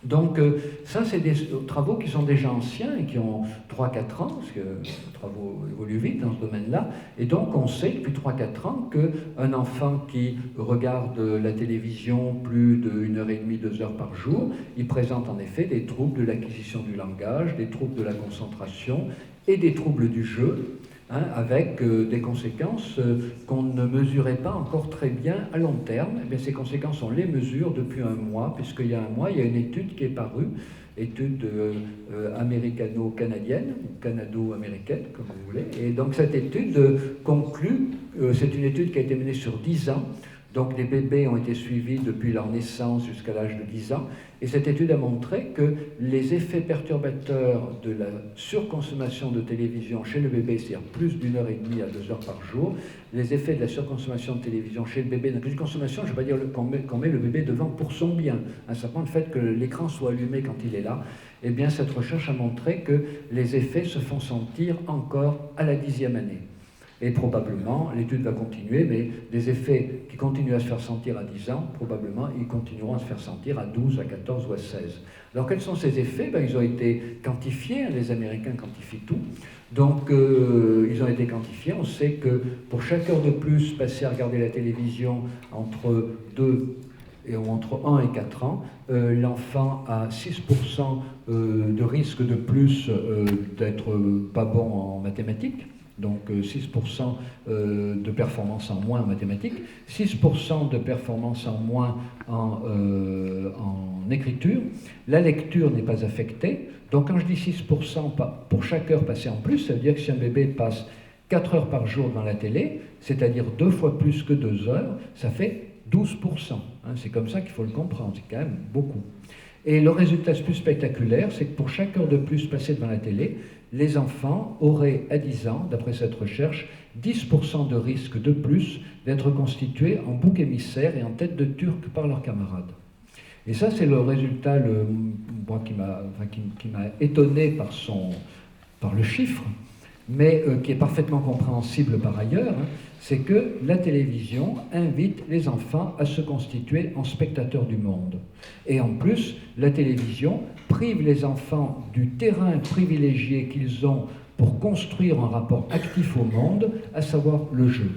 Donc ça, c'est des travaux qui sont déjà anciens et qui ont 3-4 ans, parce que les travaux évoluent vite dans ce domaine-là, et donc on sait depuis 3-4 ans qu'un enfant qui regarde la télévision plus d'1 heure et demie, 2 heures par jour, il présente en effet des troubles de l'acquisition du langage, des troubles de la concentration et des troubles du jeu, avec des conséquences qu'on ne mesurait pas encore très bien à long terme. Eh bien, ces conséquences, on les mesure depuis 1 mois, puisqu'il y a 1 mois, il y a une étude qui est parue, étude américano-canadienne, ou canado-américaine, comme vous voulez. Et donc cette étude conclut, c'est une étude qui a été menée sur 10 ans, donc les bébés ont été suivis depuis leur naissance jusqu'à l'âge de 10 ans, et cette étude a montré que les effets perturbateurs de la surconsommation de télévision chez le bébé, c'est-à-dire plus d'1 heure et demie à 2 heures par jour, les effets de la surconsommation de télévision chez le bébé, donc une consommation, je ne vais pas dire qu'on met le bébé devant pour son bien, simplement le fait que l'écran soit allumé quand il est là, eh bien cette recherche a montré que les effets se font sentir encore à la 10e année. Et probablement, l'étude va continuer, mais des effets qui continuent à se faire sentir à 10 ans, probablement, ils continueront à se faire sentir à 12, à 14 ou à 16. Alors, quels sont ces effets? Ils ont été quantifiés, les Américains quantifient tout. Donc, ils ont été quantifiés. On sait que pour chaque heure de plus passée à regarder la télévision entre 2 et entre 1 et 4 ans, l'enfant a 6% de risque de plus d'être pas bon en mathématiques. Donc 6% de performance en moins en mathématiques, 6% de performance en moins en écriture. La lecture n'est pas affectée. Donc quand je dis 6% pour chaque heure passée en plus, ça veut dire que si un bébé passe 4 heures par jour devant la télé, c'est-à-dire 2 fois plus que 2 heures, ça fait 12%. C'est comme ça qu'il faut le comprendre, c'est quand même beaucoup. Et le résultat plus spectaculaire, c'est que pour chaque heure de plus passée devant la télé, les enfants auraient, à 10 ans, d'après cette recherche, 10% de risque de plus d'être constitués en bouc émissaire et en tête de turc par leurs camarades. Et ça, c'est le résultat qui m'a étonné par le chiffre, mais qui est parfaitement compréhensible par ailleurs, c'est que la télévision invite les enfants à se constituer en spectateurs du monde. Et en plus, la télévision prive les enfants du terrain privilégié qu'ils ont pour construire un rapport actif au monde, à savoir le jeu.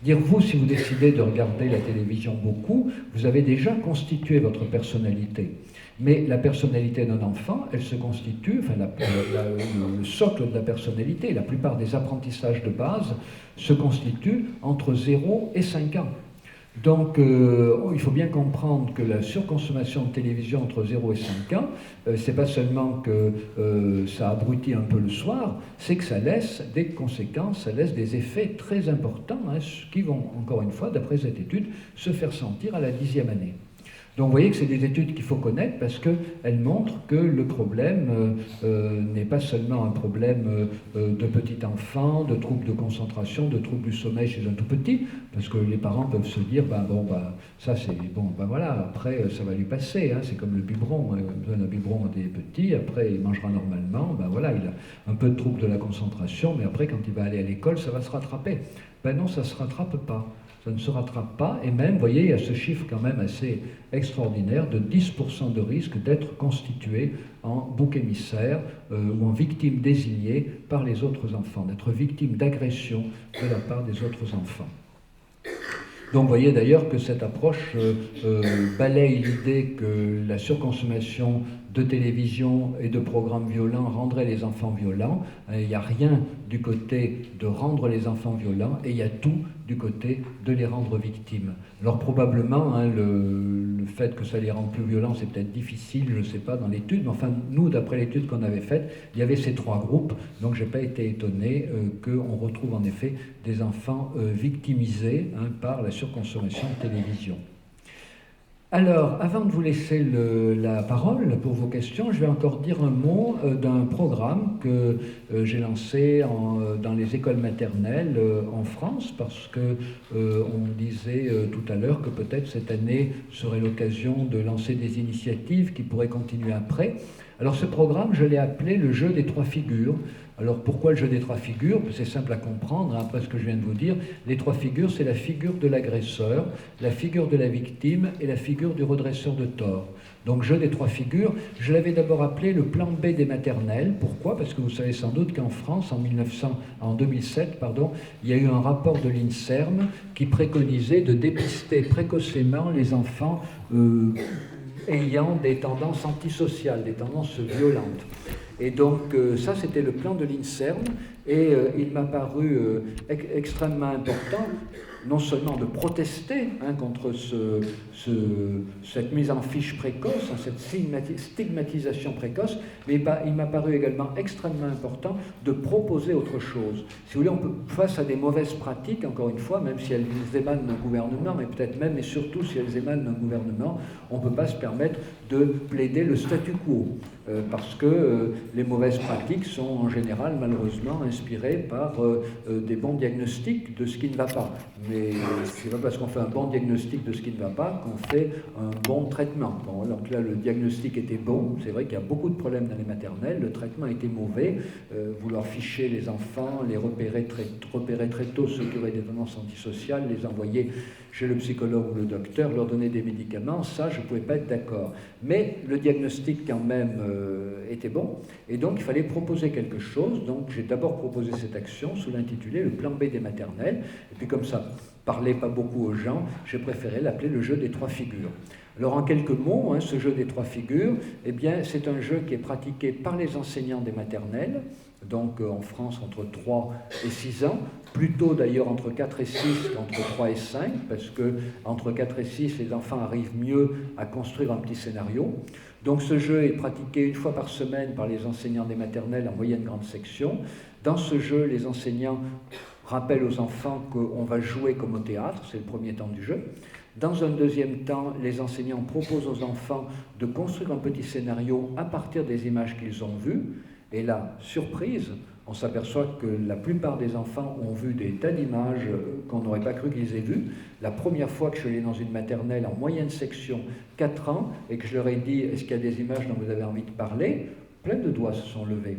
Vous, si vous décidez de regarder la télévision beaucoup, vous avez déjà constitué votre personnalité. Mais la personnalité d'un enfant, elle se constitue, le socle de la personnalité, la plupart des apprentissages de base se constituent entre 0 et 5 ans. Donc, il faut bien comprendre que la surconsommation de télévision entre 0 et 5 ans, c'est pas seulement que ça abrutit un peu le soir, c'est que ça laisse des conséquences, ça laisse des effets très importants, qui vont, encore une fois, d'après cette étude, se faire sentir à la 10e année. Donc vous voyez que c'est des études qu'il faut connaître parce qu'elles montrent que le problème n'est pas seulement un problème de petit enfant, de troubles de concentration, de troubles du sommeil chez un tout petit, parce que les parents peuvent se dire, ça c'est bon, voilà, après ça va lui passer, hein, c'est comme le biberon, on donne un biberon à des petits, après il mangera normalement, voilà, il a un peu de troubles de la concentration, mais après quand il va aller à l'école, ça va se rattraper. Non, ça ne se rattrape pas. Ça ne se rattrape pas, et même, vous voyez, il y a ce chiffre quand même assez extraordinaire de 10% de risque d'être constitué en bouc émissaire ou en victime désignée par les autres enfants, d'être victime d'agression de la part des autres enfants. Donc vous voyez d'ailleurs que cette approche balaye l'idée que la surconsommation de télévision et de programmes violents rendrait les enfants violents. Il n'y a rien du côté de rendre les enfants violents et il y a tout du côté de les rendre victimes. Alors probablement, hein, le fait que ça les rende plus violents, c'est peut-être difficile, je ne sais pas, dans l'étude, mais enfin, nous, d'après l'étude qu'on avait faite, il y avait ces trois groupes, donc je n'ai pas été étonné qu'on retrouve en effet des enfants victimisés par la surconsommation de télévision. Alors, avant de vous laisser la parole pour vos questions, je vais encore dire un mot d'un programme que j'ai lancé dans les écoles maternelles en France, parce que on disait tout à l'heure que peut-être cette année serait l'occasion de lancer des initiatives qui pourraient continuer après. Alors ce programme, je l'ai appelé le jeu des trois figures. Alors pourquoi le jeu des trois figures? C'est simple à comprendre, hein, après ce que je viens de vous dire. Les trois figures, c'est la figure de l'agresseur, la figure de la victime et la figure du redresseur de tort. Donc jeu des trois figures, je l'avais d'abord appelé le plan B des maternelles. Pourquoi? Parce que vous savez sans doute qu'en France, en 2007, il y a eu un rapport de l'INSERM qui préconisait de dépister précocement les enfants ayant des tendances antisociales, des tendances violentes. Et donc ça, c'était le plan de l'INSERM, et il m'a paru extrêmement important, non seulement de protester contre cette mise en fiche précoce, cette stigmatisation précoce, mais il m'a paru également extrêmement important de proposer autre chose. Si vous voulez, on peut, face à des mauvaises pratiques, encore une fois, même si elles émanent d'un gouvernement, mais peut-être même et surtout si elles émanent d'un gouvernement, on ne peut pas se permettre de plaider le statu quo, parce que les mauvaises pratiques sont en général, malheureusement, inspirées par des bons diagnostics de ce qui ne va pas. Mais ce n'est pas parce qu'on fait un bon diagnostic de ce qui ne va pas qu'on fait un bon traitement. Bon, donc là, le diagnostic était bon. C'est vrai qu'il y a beaucoup de problèmes dans les maternelles. Le traitement était mauvais. Vouloir ficher les enfants, les repérer très tôt ceux qui auraient des tendances antisociales, les envoyer chez le psychologue ou le docteur, leur donner des médicaments, ça, je ne pouvais pas être d'accord. Mais le diagnostic, quand même, était bon. Et donc, il fallait proposer quelque chose. Donc, j'ai d'abord proposé cette action sous l'intitulé « Le plan B des maternelles ». Et puis, comme ça parlait pas beaucoup aux gens, j'ai préféré l'appeler le jeu des trois figures. Alors, en quelques mots, ce jeu des trois figures, eh bien, c'est un jeu qui est pratiqué par les enseignants des maternelles, donc en France entre 3 et 6 ans, plutôt d'ailleurs entre 4 et 6 qu'entre 3 et 5, parce que entre 4 et 6, les enfants arrivent mieux à construire un petit scénario. Donc ce jeu est pratiqué une fois par semaine par les enseignants des maternelles en moyenne grande section. Dans ce jeu, les enseignants rappellent aux enfants qu'on va jouer comme au théâtre, c'est le premier temps du jeu. Dans un deuxième temps, les enseignants proposent aux enfants de construire un petit scénario à partir des images qu'ils ont vues. Et là, surprise, on s'aperçoit que la plupart des enfants ont vu des tas d'images qu'on n'aurait pas cru qu'ils aient vues. La première fois que je suis allé dans une maternelle en moyenne section, 4 ans, et que je leur ai dit « Est-ce qu'il y a des images dont vous avez envie de parler ?» Plein de doigts se sont levés.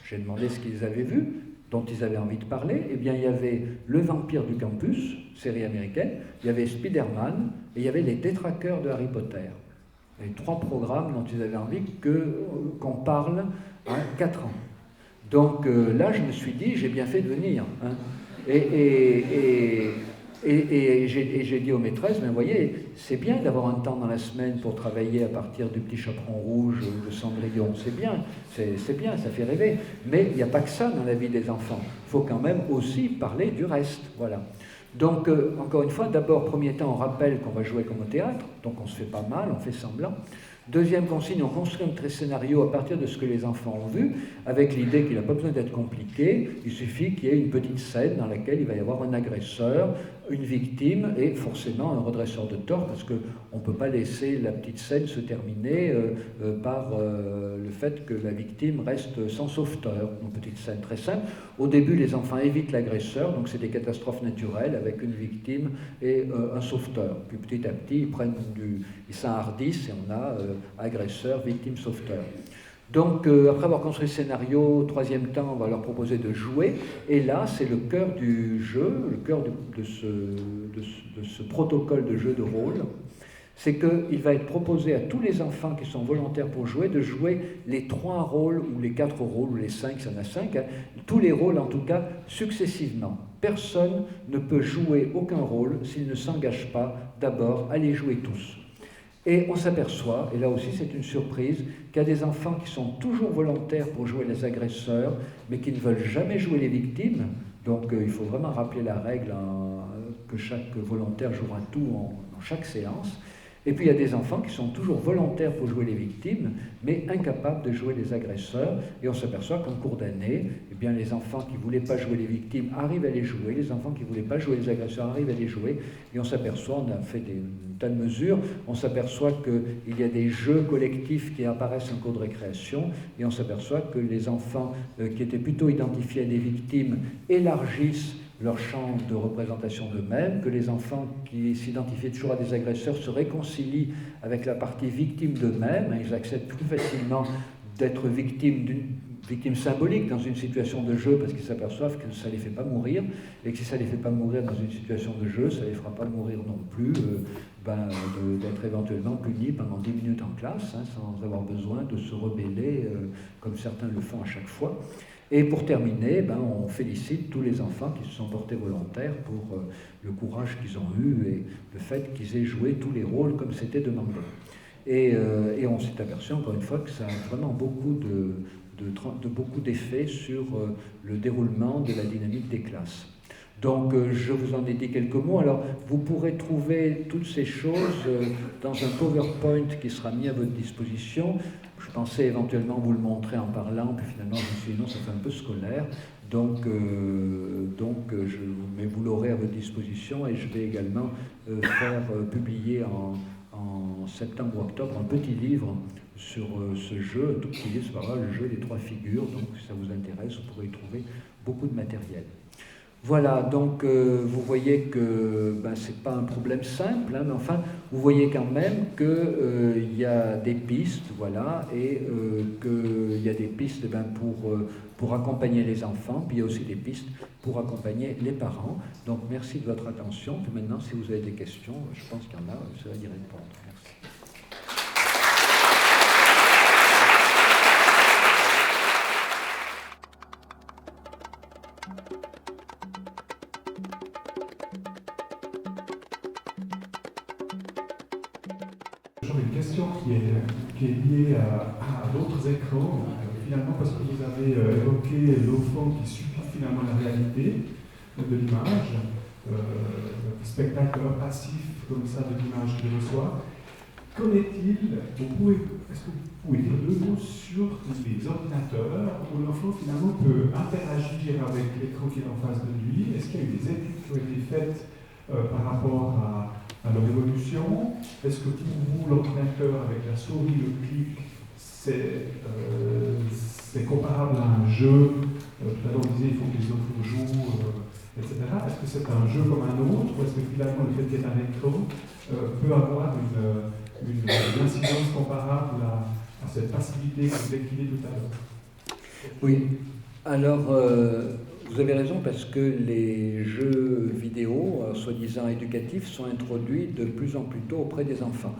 J'ai demandé ce qu'ils avaient vu, dont ils avaient envie de parler. Eh bien, il y avait Le Vampire du Campus, série américaine, il y avait Spider-Man, et il y avait Les Détraqueurs de Harry Potter. Les 3 programmes dont ils avaient envie qu'on parle à 4 ans. Donc là, je me suis dit, j'ai bien fait de venir. Et j'ai dit aux maîtresses, mais vous voyez, c'est bien d'avoir un temps dans la semaine pour travailler à partir du Petit Chaperon Rouge ou de Cendrillon, c'est bien, ça fait rêver. Mais il n'y a pas que ça dans la vie des enfants. Il faut quand même aussi parler du reste, voilà. Donc, encore une fois, d'abord, premier temps, on rappelle qu'on va jouer comme au théâtre, donc on se fait pas mal, on fait semblant. Deuxième consigne, on construit un scénario à partir de ce que les enfants ont vu, avec l'idée qu'il n'a pas besoin d'être compliqué, il suffit qu'il y ait une petite scène dans laquelle il va y avoir un agresseur, une victime et forcément un redresseur de tort, parce qu'on ne peut pas laisser la petite scène se terminer par le fait que la victime reste sans sauveteur. Une petite scène très simple. Au début, les enfants évitent l'agresseur, donc c'est des catastrophes naturelles avec une victime et un sauveteur. Puis petit à petit, ils s'enhardissent et on a agresseur, victime, sauveteur. Donc, après avoir construit ce scénario, troisième temps, on va leur proposer de jouer. Et là, c'est le cœur du jeu, le cœur de ce protocole de jeu de rôle. C'est qu'il va être proposé à tous les enfants qui sont volontaires pour jouer de jouer les 3 rôles, ou les 4 rôles, ou les 5, ça en a 5, hein, tous les rôles en tout cas, successivement. Personne ne peut jouer aucun rôle s'il ne s'engage pas d'abord à les jouer tous. Et on s'aperçoit, et là aussi c'est une surprise, qu'il y a des enfants qui sont toujours volontaires pour jouer les agresseurs, mais qui ne veulent jamais jouer les victimes. Donc il faut vraiment rappeler la règle que chaque volontaire jouera tout en chaque séance. Et puis il y a des enfants qui sont toujours volontaires pour jouer les victimes, mais incapables de jouer les agresseurs. Et on s'aperçoit qu'en cours d'année, eh bien, les enfants qui ne voulaient pas jouer les victimes arrivent à les jouer, les enfants qui ne voulaient pas jouer les agresseurs arrivent à les jouer. Et on s'aperçoit, on a fait des tas de mesures, on s'aperçoit qu'il y a des jeux collectifs qui apparaissent en cours de récréation, et on s'aperçoit que les enfants qui étaient plutôt identifiés à des victimes élargissent leur champ de représentation d'eux-mêmes, que les enfants qui s'identifiaient toujours à des agresseurs se réconcilient avec la partie victime d'eux-mêmes, ils acceptent plus facilement d'être victimes d'une victime symbolique dans une situation de jeu parce qu'ils s'aperçoivent que ça ne les fait pas mourir, et que si ça ne les fait pas mourir dans une situation de jeu, ça ne les fera pas mourir non plus d'être éventuellement punis pendant 10 minutes en classe, hein, sans avoir besoin de se rebeller comme certains le font à chaque fois. Et pour terminer, on félicite tous les enfants qui se sont portés volontaires pour le courage qu'ils ont eu et le fait qu'ils aient joué tous les rôles comme c'était demandé. Et on s'est aperçu encore une fois que ça a vraiment beaucoup d'effets sur le déroulement de la dynamique des classes. Donc je vous en ai dit quelques mots. Alors vous pourrez trouver toutes ces choses dans un PowerPoint qui sera mis à votre disposition. Je pensais éventuellement vous le montrer en parlant, puis finalement je me suis dit non, ça fait un peu scolaire. Mais vous l'aurez à votre disposition, et je vais également faire publier en septembre ou octobre un petit livre sur ce jeu, un tout petit livre, c'est pas grave, le jeu des 3 figures. Donc si ça vous intéresse, vous pourrez y trouver beaucoup de matériel. Voilà, donc vous voyez que ce n'est pas un problème simple, hein, mais enfin, vous voyez quand même qu'il y a des pistes, voilà, et qu'il y a des pistes pour accompagner les enfants, puis il y a aussi des pistes pour accompagner les parents. Donc merci de votre attention. Puis maintenant, si vous avez des questions, je pense qu'il y en a, je vais y répondre. Merci. J'aurais une question qui est liée à d'autres écrans, finalement, parce que vous avez évoqué l'enfant qui subit finalement la réalité de l'image, spectateur passif comme ça de l'image qu'il reçoit. Qu'en est-il? Est-ce que vous pouvez dire 2 mots sur les ordinateurs où l'enfant finalement peut interagir avec l'écran qui est en face de lui? Est-ce qu'il y a eu des études qui ont été faites par rapport à leur évolution? Est-ce que pour vous, l'ordinateur avec la souris, le clic, c'est comparable à un jeu? Tout à l'heure on disait il faut que les autres jouent, etc. Est-ce que c'est un jeu comme un autre, ou est-ce que finalement le fait qu'il y ait un écran peut avoir une incidence comparable à cette passivité que vous décrivez tout à l'heure? Oui, alors vous avez raison, parce que les jeux vidéo, soi-disant éducatifs, sont introduits de plus en plus tôt auprès des enfants.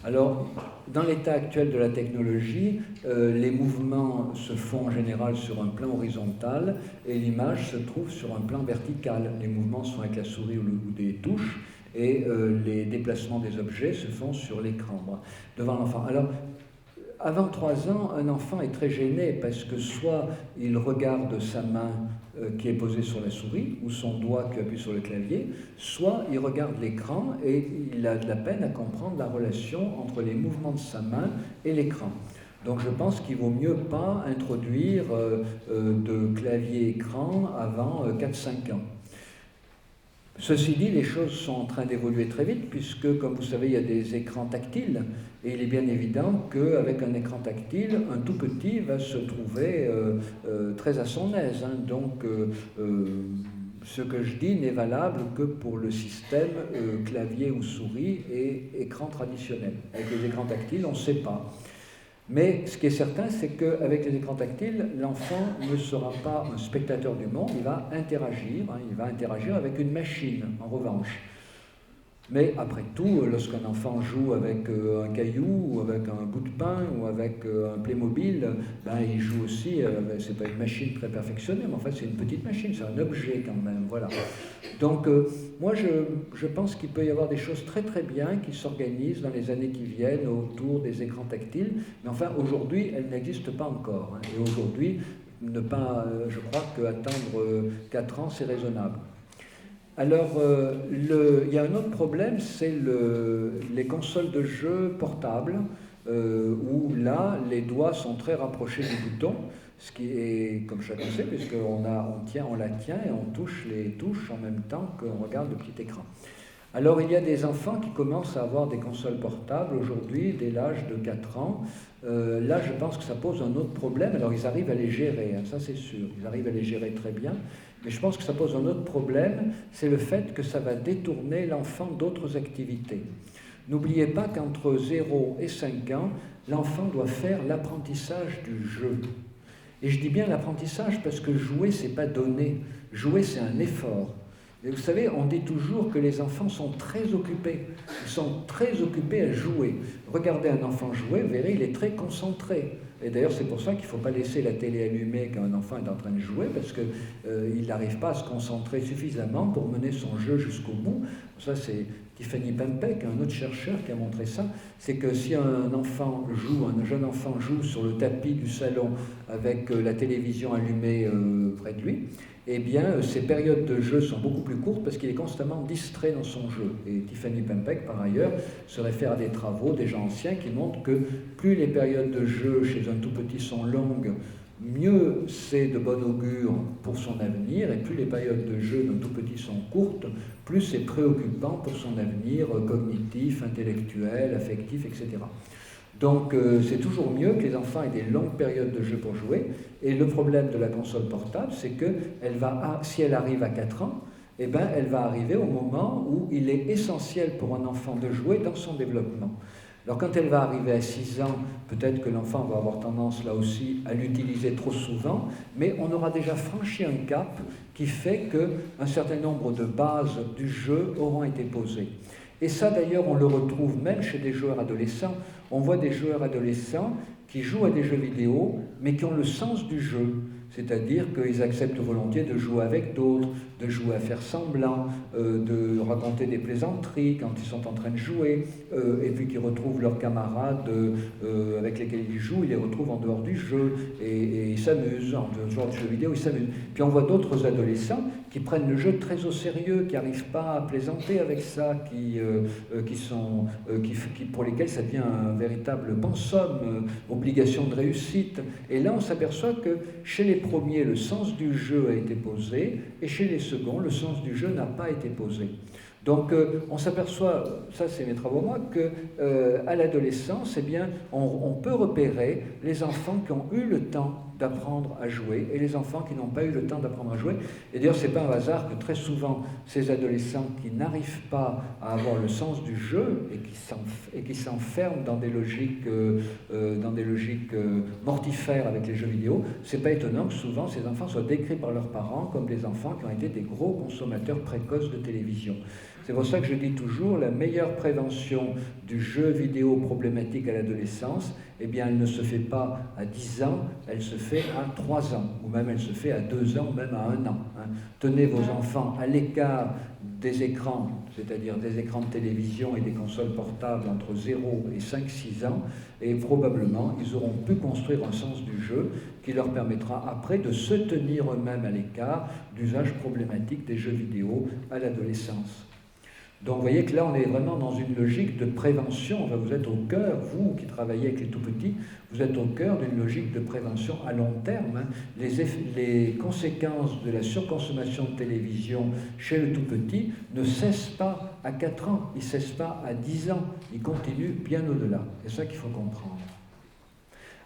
Alors, dans l'état actuel de la technologie, les mouvements se font en général sur un plan horizontal et l'image se trouve sur un plan vertical. Les mouvements sont avec la souris ou des touches, et les déplacements des objets se font sur l'écran devant l'enfant. Alors, avant 3 ans, un enfant est très gêné parce que soit il regarde sa main qui est posée sur la souris ou son doigt qui appuie sur le clavier, soit il regarde l'écran et il a de la peine à comprendre la relation entre les mouvements de sa main et l'écran. Donc je pense qu'il vaut mieux pas introduire de clavier-écran avant 4-5 ans. Ceci dit, les choses sont en train d'évoluer très vite, puisque, comme vous savez, il y a des écrans tactiles, et il est bien évident qu'avec un écran tactile, un tout petit va se trouver très à son aise. Hein. Donc, ce que je dis n'est valable que pour le système clavier ou souris et écran traditionnel. Avec les écrans tactiles, on ne sait pas. Mais ce qui est certain, c'est qu'avec les écrans tactiles, l'enfant ne sera pas un spectateur du monde, il va interagir avec une machine, en revanche. Mais après tout, lorsqu'un enfant joue avec un caillou, ou avec un bout de pain, ou avec un Playmobil, ben, il joue aussi, c'est pas une machine très perfectionnée, mais en fait c'est une petite machine, c'est un objet quand même, voilà. Donc moi je pense qu'il peut y avoir des choses très très bien qui s'organisent dans les années qui viennent autour des écrans tactiles, mais enfin aujourd'hui elles n'existent pas encore, hein, et aujourd'hui, je crois qu'attendre 4 ans c'est raisonnable. Alors, il y a un autre problème, c'est les consoles de jeux portables, où là, les doigts sont très rapprochés du bouton, ce qui est, comme chacun sait, puisqu'on la tient et on touche les touches en même temps qu'on regarde le petit écran. Alors, il y a des enfants qui commencent à avoir des consoles portables aujourd'hui, dès l'âge de 4 ans. Là, je pense que ça pose un autre problème. Alors, ils arrivent à les gérer, hein, ça c'est sûr, ils arrivent à les gérer très bien. Mais je pense que ça pose un autre problème, c'est le fait que ça va détourner l'enfant d'autres activités. N'oubliez pas qu'entre 0 et 5 ans, l'enfant doit faire l'apprentissage du jeu. Et je dis bien l'apprentissage parce que jouer, c'est pas donner. Jouer, c'est un effort. Et vous savez, on dit toujours que les enfants sont très occupés. Ils sont très occupés à jouer. Regardez un enfant jouer, vous verrez, il est très concentré. Et d'ailleurs, c'est pour ça qu'il ne faut pas laisser la télé allumée quand un enfant est en train de jouer, parce qu'il n'arrive pas à se concentrer suffisamment pour mener son jeu jusqu'au bout. Ça, c'est Tiffany Pempek, un autre chercheur, qui a montré ça. C'est que si un jeune enfant joue sur le tapis du salon avec la télévision allumée près de lui, eh bien, ses périodes de jeu sont beaucoup plus courtes parce qu'il est constamment distrait dans son jeu. Et Tiffany Pempek, par ailleurs, se réfère à des travaux des gens anciens qui montrent que plus les périodes de jeu chez un tout petit sont longues, mieux c'est de bon augure pour son avenir, et plus les périodes de jeu d'un tout petit sont courtes, plus c'est préoccupant pour son avenir cognitif, intellectuel, affectif, etc. Donc c'est toujours mieux que les enfants aient des longues périodes de jeu pour jouer. Et le problème de la console portable, c'est que si elle arrive à 4 ans, eh ben, elle va arriver au moment où il est essentiel pour un enfant de jouer dans son développement. Alors quand elle va arriver à 6 ans, peut-être que l'enfant va avoir tendance là aussi à l'utiliser trop souvent, mais on aura déjà franchi un cap qui fait qu'un certain nombre de bases du jeu auront été posées. Et ça d'ailleurs on le retrouve même chez des joueurs adolescents. On voit des joueurs adolescents qui jouent à des jeux vidéo, mais qui ont le sens du jeu. C'est-à-dire qu'ils acceptent volontiers de jouer avec d'autres, de jouer à faire semblant, de raconter des plaisanteries quand ils sont en train de jouer, et puis qu'ils retrouvent leurs camarades avec lesquels ils jouent, ils les retrouvent en dehors du jeu, et ils s'amusent, en dehors du jeu vidéo, ils s'amusent. Puis on voit d'autres adolescents qui prennent le jeu très au sérieux, qui n'arrivent pas à plaisanter avec ça, pour lesquels ça devient un véritable pensum, obligation de réussite. Et là, on s'aperçoit que chez les premiers, le sens du jeu a été posé, et chez les seconds, le sens du jeu n'a pas été posé. Donc on s'aperçoit, ça c'est mes travaux moi, qu'à l'adolescence, eh bien, on peut repérer les enfants qui ont eu le temps d'apprendre à jouer et les enfants qui n'ont pas eu le temps d'apprendre à jouer. Et d'ailleurs, ce n'est pas un hasard que très souvent, ces adolescents qui n'arrivent pas à avoir le sens du jeu et qui s'enferment dans des logiques, mortifères avec les jeux vidéo, ce n'est pas étonnant que souvent ces enfants soient décrits par leurs parents comme des enfants qui ont été des gros consommateurs précoces de télévision. C'est pour ça que je dis toujours, la meilleure prévention du jeu vidéo problématique à l'adolescence, eh bien, elle ne se fait pas à 10 ans, elle se fait à 3 ans, ou même elle se fait à 2 ans, ou même à 1 an. Tenez vos enfants à l'écart des écrans, c'est-à-dire des écrans de télévision et des consoles portables entre 0 et 5-6 ans, et probablement ils auront pu construire un sens du jeu qui leur permettra après de se tenir eux-mêmes à l'écart d'usage problématique des jeux vidéo à l'adolescence. Donc vous voyez que là on est vraiment dans une logique de prévention, enfin, vous êtes au cœur, vous qui travaillez avec les tout-petits, vous êtes au cœur d'une logique de prévention à long terme. Hein. Les conséquences de la surconsommation de télévision chez le tout-petit ne cessent pas à 4 ans, ils ne cessent pas à 10 ans, ils continuent bien au-delà. C'est ça qu'il faut comprendre.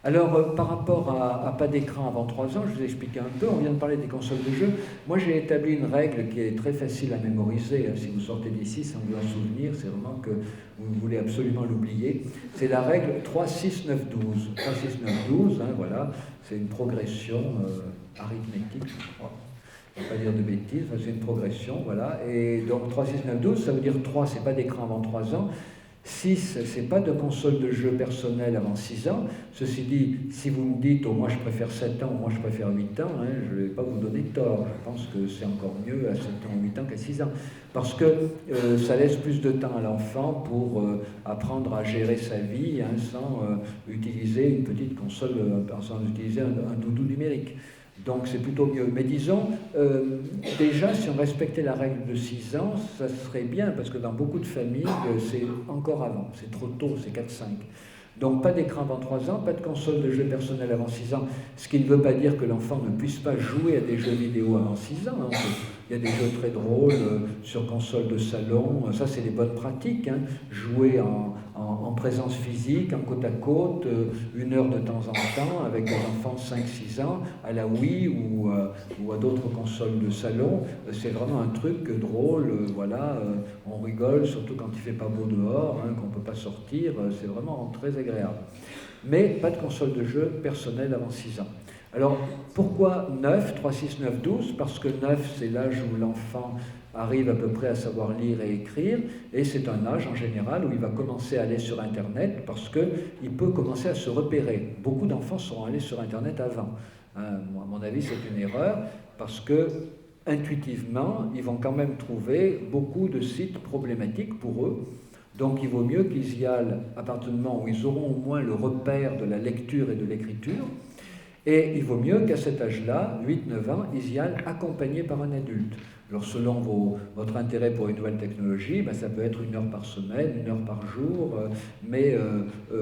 Alors, par rapport à pas d'écran avant 3 ans, je vous ai expliqué un peu, on vient de parler des consoles de jeux. Moi, j'ai établi une règle qui est très facile à mémoriser. Hein, si vous sortez d'ici sans vous en souvenir, c'est vraiment que vous voulez absolument l'oublier. C'est la règle 3, 6, 9, 12. 3, 6, 9, 12, hein, voilà, c'est une progression arithmétique, je crois. Je ne vais pas dire de bêtises, c'est une progression, voilà. Et donc, 3, 6, 9, 12, ça veut dire 3, c'est pas d'écran avant 3 ans. 6, c'est pas de console de jeu personnelle avant 6 ans. Ceci dit, si vous me dites moi je préfère 7 ans, moi je préfère 8 ans, hein, je ne vais pas vous donner tort. Je pense que c'est encore mieux à 7 ans ou 8 ans qu'à 6 ans. Parce que ça laisse plus de temps à l'enfant pour apprendre à gérer sa vie hein, sans utiliser une petite console, sans utiliser un doudou numérique. Donc c'est plutôt mieux. Mais disons, déjà, si on respectait la règle de 6 ans, ça serait bien, parce que dans beaucoup de familles, c'est encore avant, c'est trop tôt, c'est 4-5. Donc pas d'écran avant 3 ans, pas de console de jeu personnel avant 6 ans, ce qui ne veut pas dire que l'enfant ne puisse pas jouer à des jeux vidéo avant 6 ans. Hein. Il y a des jeux très drôles sur console de salon, ça c'est des bonnes pratiques, hein. Jouer en présence physique, en côte à côte, 1 heure de temps en temps, avec des enfants de 5-6 ans, à la Wii ou à d'autres consoles de salon, c'est vraiment un truc drôle, voilà, on rigole, surtout quand il ne fait pas beau dehors, hein, qu'on ne peut pas sortir, c'est vraiment très agréable. Mais pas de console de jeu personnelle avant 6 ans. Alors, pourquoi 9, 3, 6, 9, 12 ? Parce que 9, c'est l'âge où l'enfant arrive à peu près à savoir lire et écrire, et c'est un âge en général où il va commencer à aller sur Internet parce qu'il peut commencer à se repérer. Beaucoup d'enfants seront allés sur Internet avant. À mon avis, c'est une erreur, parce que intuitivement, ils vont quand même trouver beaucoup de sites problématiques pour eux. Donc il vaut mieux qu'ils y aillent à partir du moment où ils auront au moins le repère de la lecture et de l'écriture. Et il vaut mieux qu'à cet âge-là, 8-9 ans, ils y aillent accompagnés par un adulte. Alors selon votre intérêt pour une nouvelle technologie, ça peut être 1 heure par semaine, 1 heure par jour, mais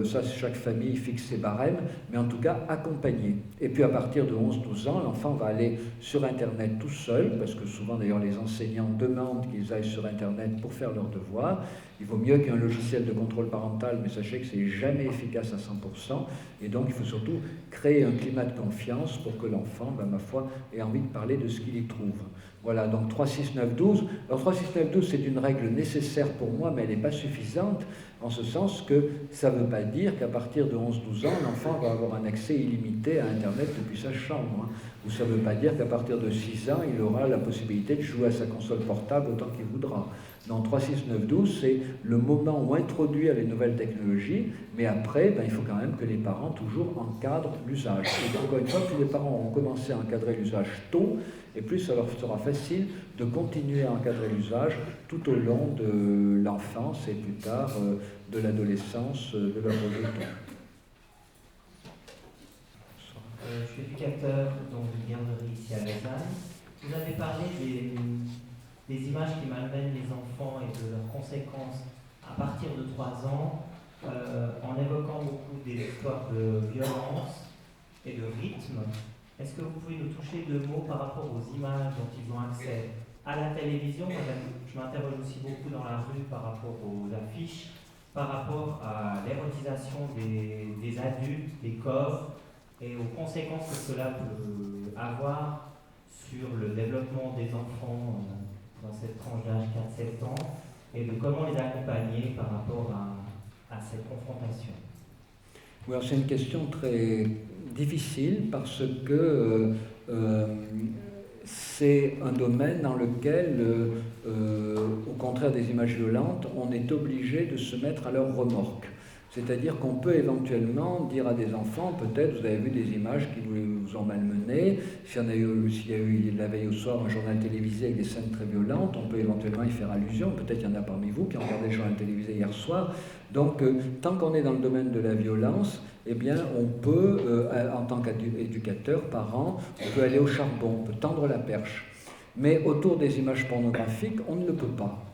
ça chaque famille fixe ses barèmes, mais en tout cas accompagné. Et puis à partir de 11-12 ans, l'enfant va aller sur Internet tout seul, parce que souvent d'ailleurs les enseignants demandent qu'ils aillent sur Internet pour faire leurs devoirs. Il vaut mieux qu'un logiciel de contrôle parental, mais sachez que c'est jamais efficace à 100%, et donc il faut surtout créer un climat de confiance pour que l'enfant, ma foi, ait envie de parler de ce qu'il y trouve. Voilà, donc 3, 6, 9, 12. Alors 3, 6, 9, 12, c'est une règle nécessaire pour moi, mais elle n'est pas suffisante, en ce sens que ça ne veut pas dire qu'à partir de 11-12 ans, l'enfant va avoir un accès illimité à Internet depuis sa chambre. Hein. Ou ça ne veut pas dire qu'à partir de 6 ans, il aura la possibilité de jouer à sa console portable autant qu'il voudra. Donc 3, 6, 9, 12, c'est le moment où introduire les nouvelles technologies, mais après, il faut quand même que les parents toujours encadrent l'usage. Et encore une fois, plus les parents auront commencé à encadrer l'usage tôt, et plus ça leur sera facile de continuer à encadrer l'usage tout au long de l'enfance et plus tard de l'adolescence de leur adolescence. Je suis éducateur dans une garderie ici à Lausanne. Vous avez parlé des images qui malmènent les enfants et de leurs conséquences à partir de 3 ans, en évoquant beaucoup des histoires de violence et de rythme. Est-ce que vous pouvez nous toucher 2 mots par rapport aux images dont ils ont accès à la télévision? Je m'interroge aussi beaucoup dans la rue par rapport aux affiches, par rapport à l'érotisation des adultes, des corps, et aux conséquences que cela peut avoir sur le développement des enfants dans cette tranche d'âge 4-7 ans, et de comment les accompagner par rapport à cette confrontation. Oui, c'est une question très difficile parce que c'est un domaine dans lequel, au contraire des images violentes, on est obligé de se mettre à leur remorque. C'est-à-dire qu'on peut éventuellement dire à des enfants, peut-être vous avez vu des images qui vous ont malmené, s'il y a eu la veille au soir un journal télévisé avec des scènes très violentes, on peut éventuellement y faire allusion, peut-être qu'il y en a parmi vous qui ont regardé le journal télévisé hier soir. Donc tant qu'on est dans le domaine de la violence, eh bien on peut, en tant qu'éducateur, parent, on peut aller au charbon, on peut tendre la perche. Mais autour des images pornographiques, on ne le peut pas.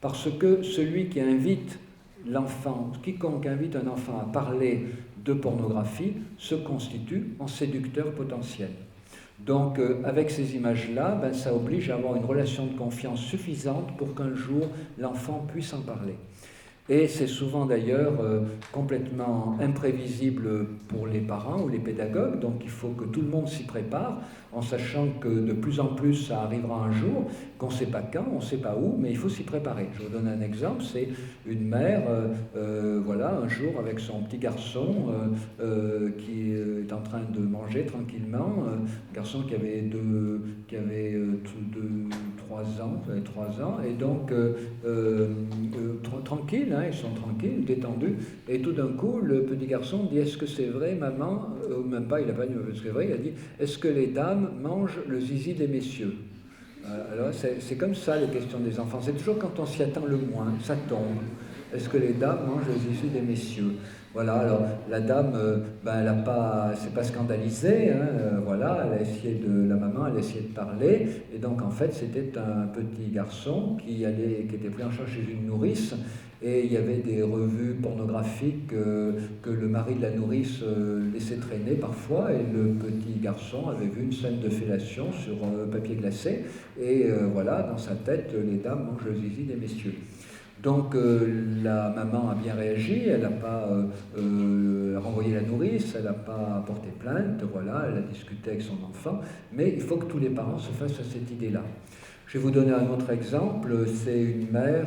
Parce que celui qui invite l'enfant, quiconque invite un enfant à parler de pornographie, se constitue en séducteur potentiel. Donc, avec ces images-là, ça oblige à avoir une relation de confiance suffisante pour qu'un jour l'enfant puisse en parler. Et c'est souvent d'ailleurs complètement imprévisible pour les parents ou les pédagogues, donc il faut que tout le monde s'y prépare, en sachant que de plus en plus ça arrivera un jour, qu'on ne sait pas quand, on ne sait pas où, mais il faut s'y préparer. Je vous donne un exemple, c'est une mère, voilà, un jour avec son petit garçon qui est en train de manger tranquillement, un garçon qui avait 3 ans, et donc tranquille, hein, ils sont tranquilles, détendus, et tout d'un coup, le petit garçon dit « Est-ce que c'est vrai, maman ?» Ou même pas, il n'a pas dit « Est-ce que c'est vrai ?» Il a dit « Est-ce que les dames mangent le zizi des messieurs ?» Alors c'est comme ça les questions des enfants, c'est toujours quand on s'y attend le moins, ça tombe. Est-ce que les dames mangent le zizi des messieurs? Voilà, alors la dame, elle s'est pas scandalisée, hein, voilà, la maman, elle a essayé de parler, et donc en fait c'était un petit garçon qui était pris en charge chez une nourrice, et il y avait des revues pornographiques que le mari de la nourrice laissait traîner parfois, et le petit garçon avait vu une scène de fellation sur papier glacé, et voilà, dans sa tête, les dames mangent le zizi des messieurs. Donc la maman a bien réagi, elle n'a pas renvoyé la nourrice, elle n'a pas porté plainte, voilà, elle a discuté avec son enfant, mais il faut que tous les parents se fassent à cette idée-là. Je vais vous donner un autre exemple, c'est une mère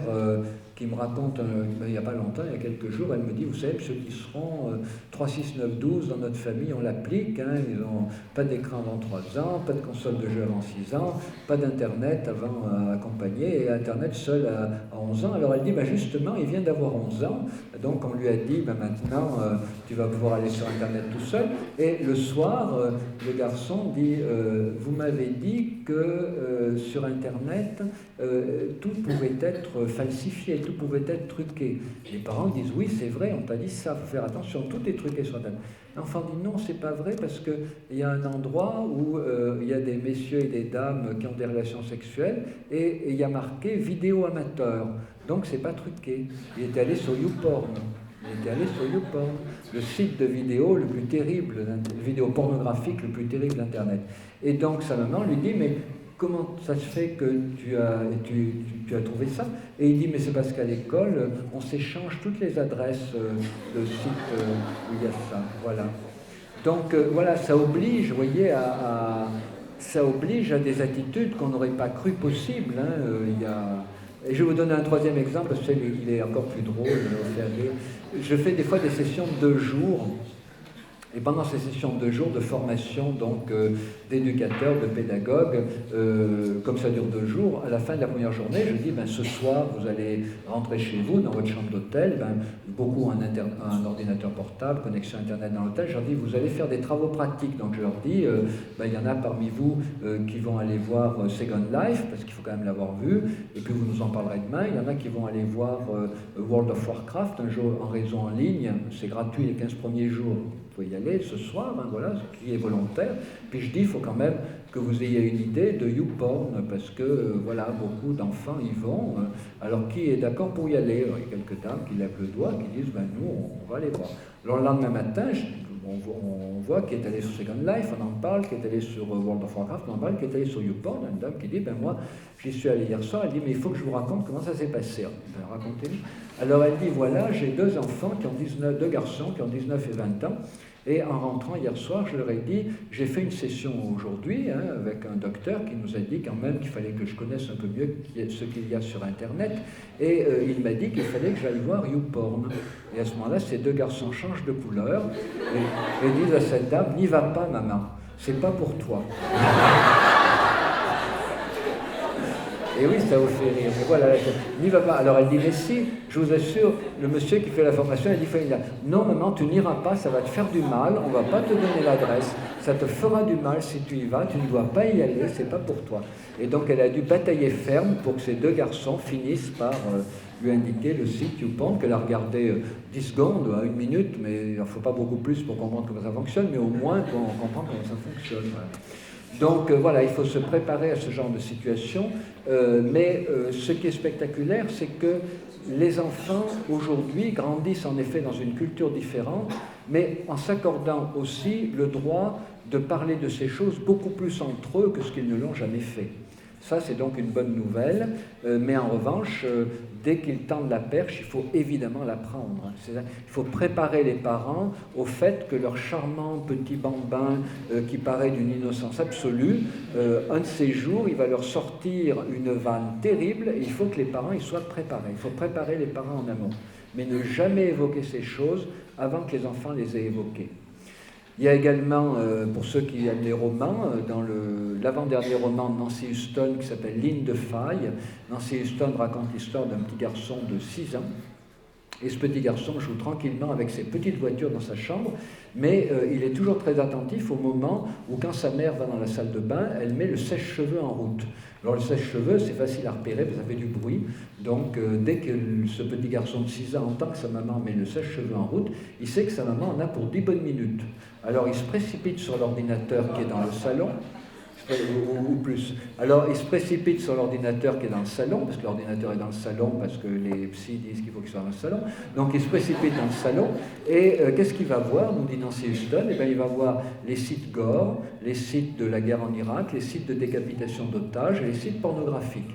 qui me raconte, il n'y a pas longtemps, il y a quelques jours, elle me dit, vous savez, ceux qui seront 3, 6, 9, 12 dans notre famille, on l'applique, hein, ils n'ont pas d'écran avant 3 ans, pas de console de jeu avant 6 ans, pas d'internet avant accompagné, et internet seul à 11 ans. Alors elle dit, justement, il vient d'avoir 11 ans, donc on lui a dit, maintenant, tu vas pouvoir aller sur internet tout seul, et le soir, le garçon dit, vous m'avez dit que sur internet, tout pouvait être falsifié, tout pouvait être truqué. Les parents disent oui, c'est vrai, on t'a dit ça, il faut faire attention, tout est truqué sur Internet. L'enfant dit non, c'est pas vrai parce qu'il y a un endroit où il y a des messieurs et des dames qui ont des relations sexuelles et il y a marqué vidéo amateur. Donc c'est pas truqué. Il était allé sur YouPorn. Le site de vidéo le plus terrible, le vidéo pornographique le plus terrible d'Internet. Et donc sa maman lui dit mais comment ça se fait que tu as trouvé ça? Et il dit, mais c'est parce qu'à l'école, on s'échange toutes les adresses de sites où il y a ça. Voilà. Donc voilà, ça oblige, vous voyez, ça oblige à des attitudes qu'on n'aurait pas cru possibles. Hein. Et je vais vous donner un troisième exemple, parce qu'il est encore plus drôle. Je fais des fois des sessions de 2 jours. Et pendant ces sessions de 2 jours de formation, donc d'éducateurs, de pédagogues, comme ça dure 2 jours, à la fin de la première journée, je dis, ce soir, vous allez rentrer chez vous, dans votre chambre d'hôtel, beaucoup un ordinateur portable, connexion Internet dans l'hôtel, je leur dis, vous allez faire des travaux pratiques. Donc je leur dis, il y en a parmi vous qui vont aller voir Second Life, parce qu'il faut quand même l'avoir vu, et puis vous nous en parlerez demain. Il y en a qui vont aller voir World of Warcraft, un jeu en réseau en ligne, c'est gratuit les 15 premiers jours. Vous pouvez y aller ce soir, voilà, ce qui est volontaire. Puis je dis, il faut quand même que vous ayez une idée de YouPorn, parce que, voilà, beaucoup d'enfants y vont. Alors, qui est d'accord pour y aller? Alors, il y a quelques dames qui lèvent le doigt, qui disent, nous, on va aller voir. Alors, le lendemain matin, on voit qui est allé sur Second Life, on en parle, qui est allé sur World of Warcraft, on en parle, qui est allé sur YouPorn. Une dame qui dit, moi, j'y suis allé hier soir, elle dit, mais il faut que je vous raconte comment ça s'est passé. Racontez-nous. Alors, elle dit, voilà, j'ai 2 enfants, 2 garçons qui ont 19 et 20 ans, et en rentrant hier soir, je leur ai dit, j'ai fait une session aujourd'hui avec un docteur qui nous a dit quand même qu'il fallait que je connaisse un peu mieux ce qu'il y a sur Internet, et il m'a dit qu'il fallait que j'aille voir YouPorn. Et à ce moment-là, ces 2 garçons changent de couleur et disent à cette dame, n'y va pas maman, c'est pas pour toi. Et oui, ça vous fait rire. Mais voilà, n'y va pas. Alors elle dit, mais si, je vous assure, le monsieur qui fait la formation, il dit, non maman, tu n'iras pas, ça va te faire du mal, on ne va pas te donner l'adresse, ça te fera du mal si tu y vas, tu ne dois pas y aller, c'est pas pour toi. Et donc elle a dû batailler ferme pour que ces 2 garçons finissent par lui indiquer le site YouPorn, qu'elle a regardé 10 secondes, 1 minute, mais il n'en faut pas beaucoup plus pour comprendre comment ça fonctionne, mais au moins pour comprendre comment ça fonctionne. Voilà. Donc voilà, il faut se préparer à ce genre de situation, mais ce qui est spectaculaire, c'est que les enfants aujourd'hui grandissent en effet dans une culture différente, mais en s'accordant aussi le droit de parler de ces choses beaucoup plus entre eux que ce qu'ils ne l'ont jamais fait. Ça, c'est donc une bonne nouvelle, mais en revanche, dès qu'ils tendent la perche, il faut évidemment la prendre. Il faut préparer les parents au fait que leur charmant petit bambin, qui paraît d'une innocence absolue, un de ces jours, il va leur sortir une vanne terrible, et il faut que les parents y soient préparés. Il faut préparer les parents en amont, mais ne jamais évoquer ces choses avant que les enfants les aient évoquées. Il y a également, pour ceux qui aiment les romans, dans l'avant-dernier roman de Nancy Huston qui s'appelle Ligne de faille, Nancy Huston raconte l'histoire d'un petit garçon de 6 ans. Et ce petit garçon joue tranquillement avec ses petites voitures dans sa chambre, mais il est toujours très attentif au moment où, quand sa mère va dans la salle de bain, elle met le sèche-cheveux en route. Alors le sèche-cheveux, c'est facile à repérer, ça fait du bruit. Donc dès que ce petit garçon de 6 ans entend que sa maman met le sèche-cheveux en route, il sait que sa maman en a pour 10 bonnes minutes. Alors il se précipite sur l'ordinateur qui est dans le salon, ou plus. Alors il se précipite sur l'ordinateur qui est dans le salon, parce que l'ordinateur est dans le salon, parce que les psys disent qu'il faut qu'il soit dans le salon. Donc il se précipite dans le salon, et qu'est-ce qu'il va voir, nous dit Nancy Huston? Eh bien, il va voir les sites gore, les sites de la guerre en Irak, les sites de décapitation d'otages et les sites pornographiques.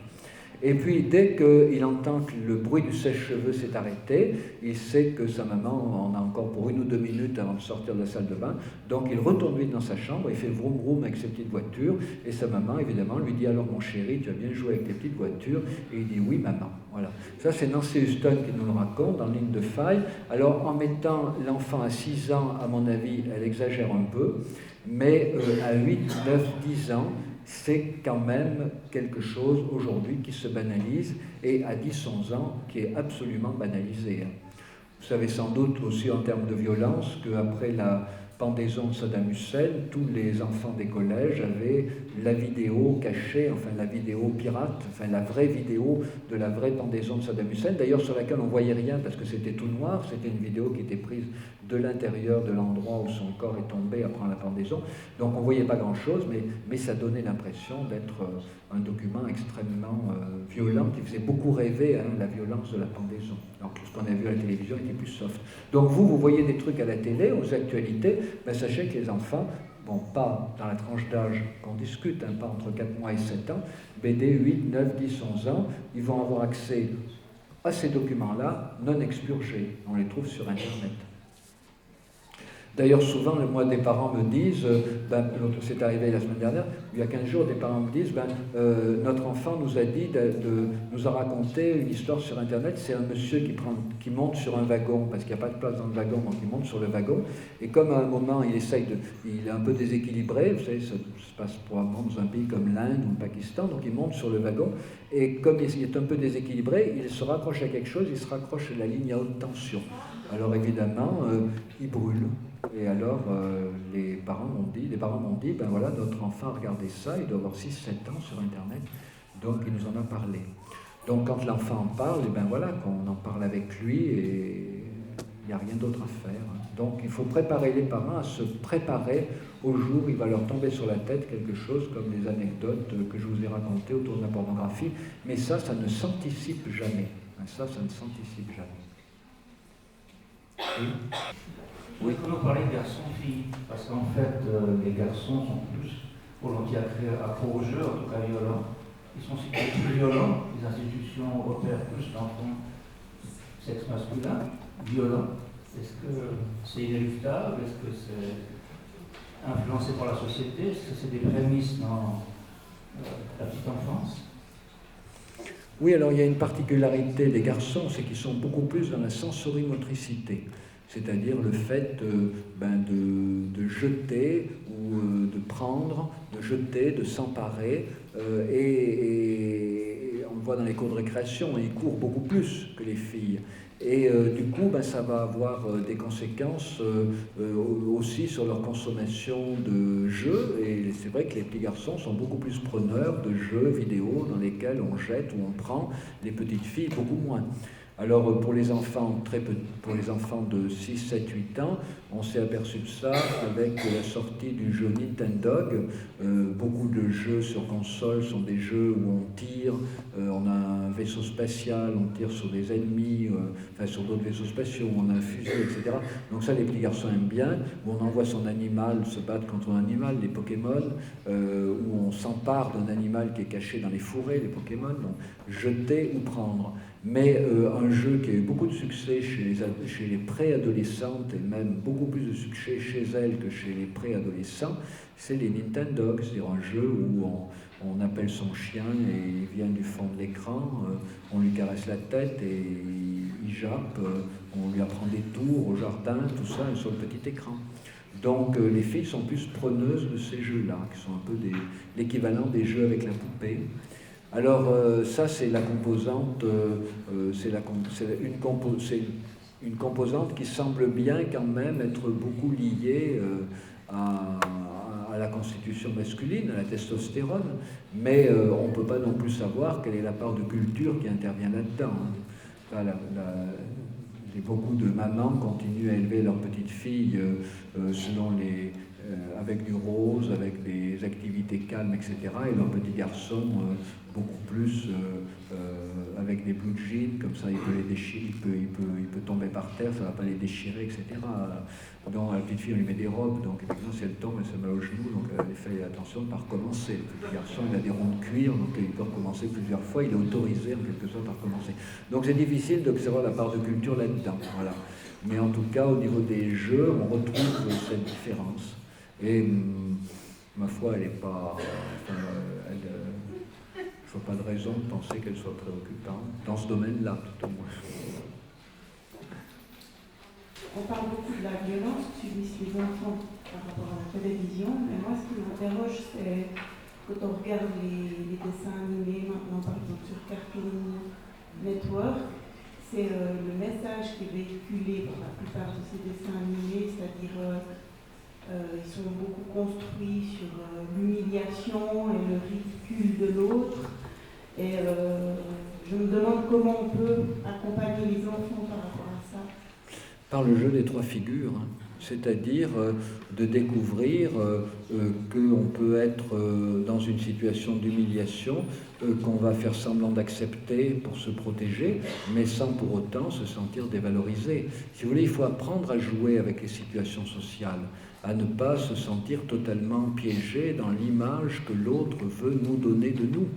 Et puis, dès qu'il entend que le bruit du sèche-cheveux s'est arrêté, il sait que sa maman en a encore pour 1 ou 2 minutes avant de sortir de la salle de bain. Donc, il retourne vite dans sa chambre, il fait vroom vroom avec ses petites voitures, et sa maman, évidemment, lui dit « Alors, mon chéri, tu as bien joué avec tes petites voitures ?» Et il dit « Oui, maman. » Voilà. Ça, c'est Nancy Huston qui nous le raconte dans Ligne de faille. Alors, en mettant l'enfant à 6 ans, à mon avis, elle exagère un peu, mais à 8, 9, 10 ans, c'est quand même quelque chose aujourd'hui qui se banalise, et à 10-11 ans qui est absolument banalisé. Vous savez sans doute aussi en termes de violence qu'après la pendaison de Saddam Hussein, tous les enfants des collèges avaient la vidéo cachée, enfin la vidéo pirate, enfin la vraie vidéo de la vraie pendaison de Saddam Hussein, d'ailleurs sur laquelle on ne voyait rien parce que c'était tout noir, c'était une vidéo qui était prise de l'intérieur de l'endroit où son corps est tombé après la pendaison, donc on ne voyait pas grand-chose, mais ça donnait l'impression d'être un document extrêmement violent qui faisait beaucoup rêver la violence de la pendaison. Alors que ce qu'on a vu à la télévision était plus soft. Donc vous voyez des trucs à la télé, aux actualités, ben sachez que les enfants, bon, pas dans la tranche d'âge qu'on discute, pas entre 4 mois et 7 ans, mais dès 8, 9, 10, 11 ans, ils vont avoir accès à ces documents-là non expurgés. On les trouve sur Internet. D'ailleurs, souvent, moi, des parents me disent, c'est arrivé la semaine dernière, il y a 15 jours, des parents me disent, notre enfant nous a dit, nous a raconté une histoire sur Internet, c'est un monsieur qui monte sur un wagon, parce qu'il n'y a pas de place dans le wagon, donc il monte sur le wagon, et comme à un moment, il est un peu déséquilibré, vous savez, ça se passe probablement dans un pays comme l'Inde ou le Pakistan, donc il monte sur le wagon, et comme il est un peu déséquilibré, il se raccroche à quelque chose, il se raccroche à la ligne à haute tension. Alors évidemment, il brûle. Et alors, les parents m'ont dit, ben voilà, notre enfant a regardé ça, il doit avoir 6-7 ans sur Internet, donc il nous en a parlé. Donc quand l'enfant en parle, et ben voilà, qu'on en parle avec lui, et il n'y a rien d'autre à faire. Donc il faut préparer les parents à se préparer au jour où il va leur tomber sur la tête quelque chose comme les anecdotes que je vous ai racontées autour de la pornographie, mais ça ne s'anticipe jamais. Ça ne s'anticipe jamais. Oui. Oui, quand on parlait de garçons-filles, parce qu'en fait, les garçons sont plus volontiers accro aux jeux, en tout cas violents. Ils sont aussi plus violents, les institutions repèrent plus d'enfants sexe masculin, violents. Est-ce que c'est inéluctable? Est-ce que c'est influencé par la société? Est-ce que c'est des prémices dans la petite enfance? Oui, alors il y a une particularité des garçons, c'est qu'ils sont beaucoup plus dans la sensorimotricité. C'est-à-dire le fait de jeter ou de prendre, de jeter, de s'emparer. Et on le voit dans les cours de récréation, ils courent beaucoup plus que les filles. Et du coup, ça va avoir des conséquences aussi sur leur consommation de jeux. Et c'est vrai que les petits garçons sont beaucoup plus preneurs de jeux vidéo dans lesquels on jette ou on prend, les petites filles beaucoup moins. Alors pour les enfants pour les enfants de 6, 7, 8 ans, on s'est aperçu de ça avec la sortie du jeu Nintendog. Beaucoup de jeux sur console sont des jeux où on tire, on a un vaisseau spatial, on tire sur des ennemis, enfin sur d'autres vaisseaux spatiaux, on a un fusil, etc. Donc ça les petits garçons aiment bien, où on envoie son animal se battre contre un animal, les Pokémon, où on s'empare d'un animal qui est caché dans les fourrés, les Pokémon, donc jeter ou prendre. Mais un jeu qui a eu beaucoup de succès chez les préadolescentes et même beaucoup plus de succès chez elles que chez les préadolescents, c'est les Nintendog, c'est-à-dire un jeu où on appelle son chien et il vient du fond de l'écran, on lui caresse la tête et il jappe, on lui apprend des tours au jardin, tout ça sur le petit écran. Donc les filles sont plus preneuses de ces jeux-là, qui sont un peu l'équivalent des jeux avec la poupée. Alors ça c'est la composante, c'est une composante qui semble bien quand même être beaucoup liée à la constitution masculine, à la testostérone, mais on ne peut pas non plus savoir quelle est la part de culture qui intervient là-dedans. Enfin, beaucoup de mamans continuent à élever leurs petites filles avec du rose, avec des activités calmes, etc. Et leurs petits garçons beaucoup plus avec des blue jeans, comme ça il peut les déchirer, il peut tomber par terre, ça ne va pas les déchirer, etc. Donc la petite fille on lui met des robes, donc effectivement si elle tombe, elle se met au genou, donc elle fait attention de ne pas recommencer. Le petit garçon il a des ronds de cuir, donc il peut recommencer plusieurs fois, il est autorisé en quelque sorte à recommencer. Donc c'est difficile d'observer la part de culture là-dedans. Voilà. Mais en tout cas au niveau des jeux, on retrouve cette différence. Et ma foi, elle n'est pas. Je ne vois pas de raison de penser qu'elle soit préoccupante, dans ce domaine-là, tout au moins. On parle beaucoup de la violence que subissent les enfants par rapport à la télévision, mais moi, ce qui m'interroge, c'est quand on regarde les dessins animés, maintenant par exemple sur Cartoon Network, c'est le message qui est véhiculé par la plupart de ces dessins animés, c'est-à-dire ils sont beaucoup construits sur l'humiliation et le ridicule de l'autre. Et je me demande comment on peut accompagner les enfants par rapport à ça. Par le jeu des trois figures, hein. C'est-à-dire de découvrir qu'on peut être dans une situation d'humiliation qu'on va faire semblant d'accepter pour se protéger, mais sans pour autant se sentir dévalorisé. Si vous voulez, il faut apprendre à jouer avec les situations sociales, à ne pas se sentir totalement piégé dans l'image que l'autre veut nous donner de nous.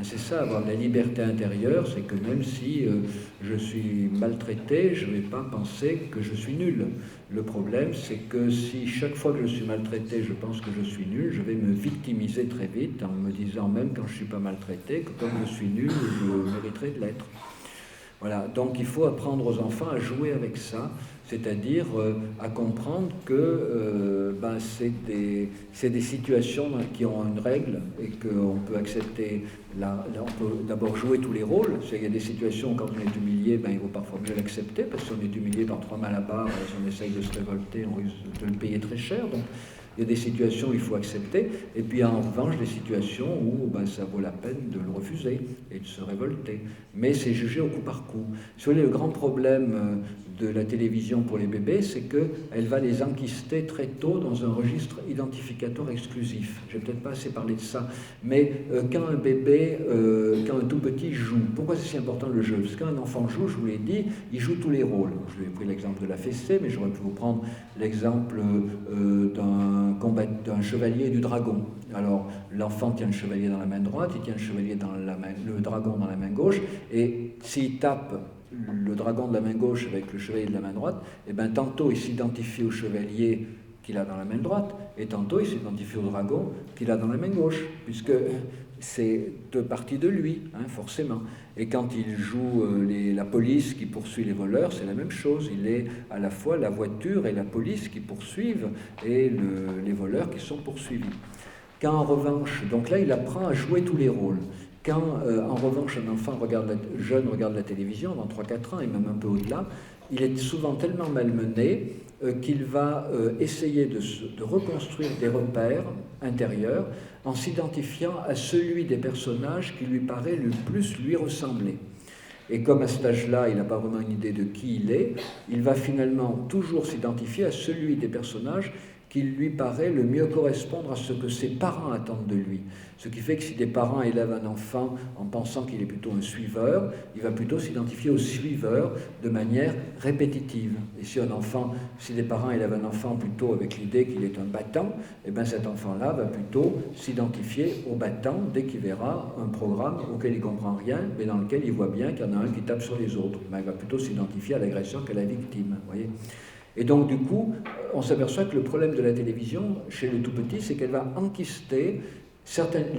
C'est ça, avoir la liberté intérieure, c'est que même si je suis maltraité, je ne vais pas penser que je suis nul. Le problème, c'est que si chaque fois que je suis maltraité, je pense que je suis nul, je vais me victimiser très vite en me disant, même quand je ne suis pas maltraité, que comme je suis nul, je mériterais de l'être. Voilà, donc il faut apprendre aux enfants à jouer avec ça, c'est-à-dire à comprendre que c'est des situations qui ont une règle et qu'on peut accepter. On peut d'abord jouer tous les rôles. Il y a des situations où quand on est humilié, il vaut parfois mieux l'accepter, parce que si on est humilié par 3 malabars, si on essaye de se révolter, on risque de le payer très cher. Donc, il y a des situations où il faut accepter, et puis en revanche des situations où ça vaut la peine de le refuser et de se révolter. Mais c'est jugé au coup par coup. Si vous voulez, le grand problème de la télévision pour les bébés, c'est qu'elle va les enquister très tôt dans un registre identificateur exclusif. Je n'ai peut-être pas assez parlé de ça, mais quand un bébé, quand un tout petit joue, pourquoi c'est si important le jeu? Parce qu'un enfant joue, je vous l'ai dit, il joue tous les rôles. Je lui ai pris l'exemple de la fessée, mais j'aurais pu vous prendre l'exemple d'un chevalier et du dragon. Alors, l'enfant tient le chevalier dans la main droite, il tient le dragon dans la main gauche, et s'il tape le dragon de la main gauche avec le chevalier de la main droite, tantôt il s'identifie au chevalier qu'il a dans la main droite, et tantôt il s'identifie au dragon qu'il a dans la main gauche, puisque c'est deux parties de lui, forcément. Et quand il joue la police qui poursuit les voleurs, c'est la même chose. Il est à la fois la voiture et la police qui poursuivent, et les voleurs qui sont poursuivis. Quand en revanche, donc là il apprend à jouer tous les rôles. Quand en revanche un enfant jeune regarde la télévision, dans 3-4 ans et même un peu au-delà, il est souvent tellement malmené qu'il va essayer de reconstruire des repères intérieurs en s'identifiant à celui des personnages qui lui paraît le plus lui ressembler. Et comme à cet âge-là, il n'a pas vraiment une idée de qui il va finalement toujours s'identifier à celui des personnages qui lui paraît le mieux correspondre à ce que ses parents attendent de lui. Ce qui fait que si des parents élèvent un enfant en pensant qu'il est plutôt un suiveur, il va plutôt s'identifier au suiveur de manière répétitive. Et si des parents élèvent un enfant plutôt avec l'idée qu'il est un battant, eh bien cet enfant-là va plutôt s'identifier au battant dès qu'il verra un programme auquel il ne comprend rien, mais dans lequel il voit bien qu'il y en a un qui tape sur les autres. Ben, il va plutôt s'identifier à l'agresseur qu'à la victime. Voyez. Et donc, du coup, on s'aperçoit que le problème de la télévision, chez le tout petit, c'est qu'elle va enquister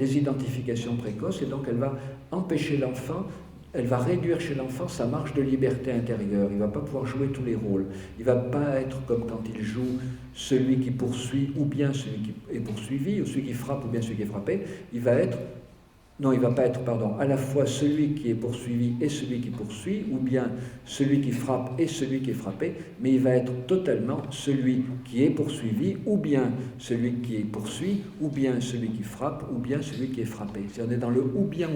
les identifications précoces, et donc elle va empêcher l'enfant, elle va réduire chez l'enfant sa marge de liberté intérieure. Il ne va pas pouvoir jouer tous les rôles. Il ne va pas être comme quand il joue celui qui poursuit, ou bien celui qui est poursuivi, ou celui qui frappe, ou bien celui qui est frappé. Il va pas être, à la fois celui qui est poursuivi et celui qui poursuit, ou bien celui qui frappe et celui qui est frappé, mais il va être totalement celui qui est poursuivi, ou bien celui qui est poursuit, ou bien celui qui frappe, ou bien celui qui est frappé. On est dans le ou bien,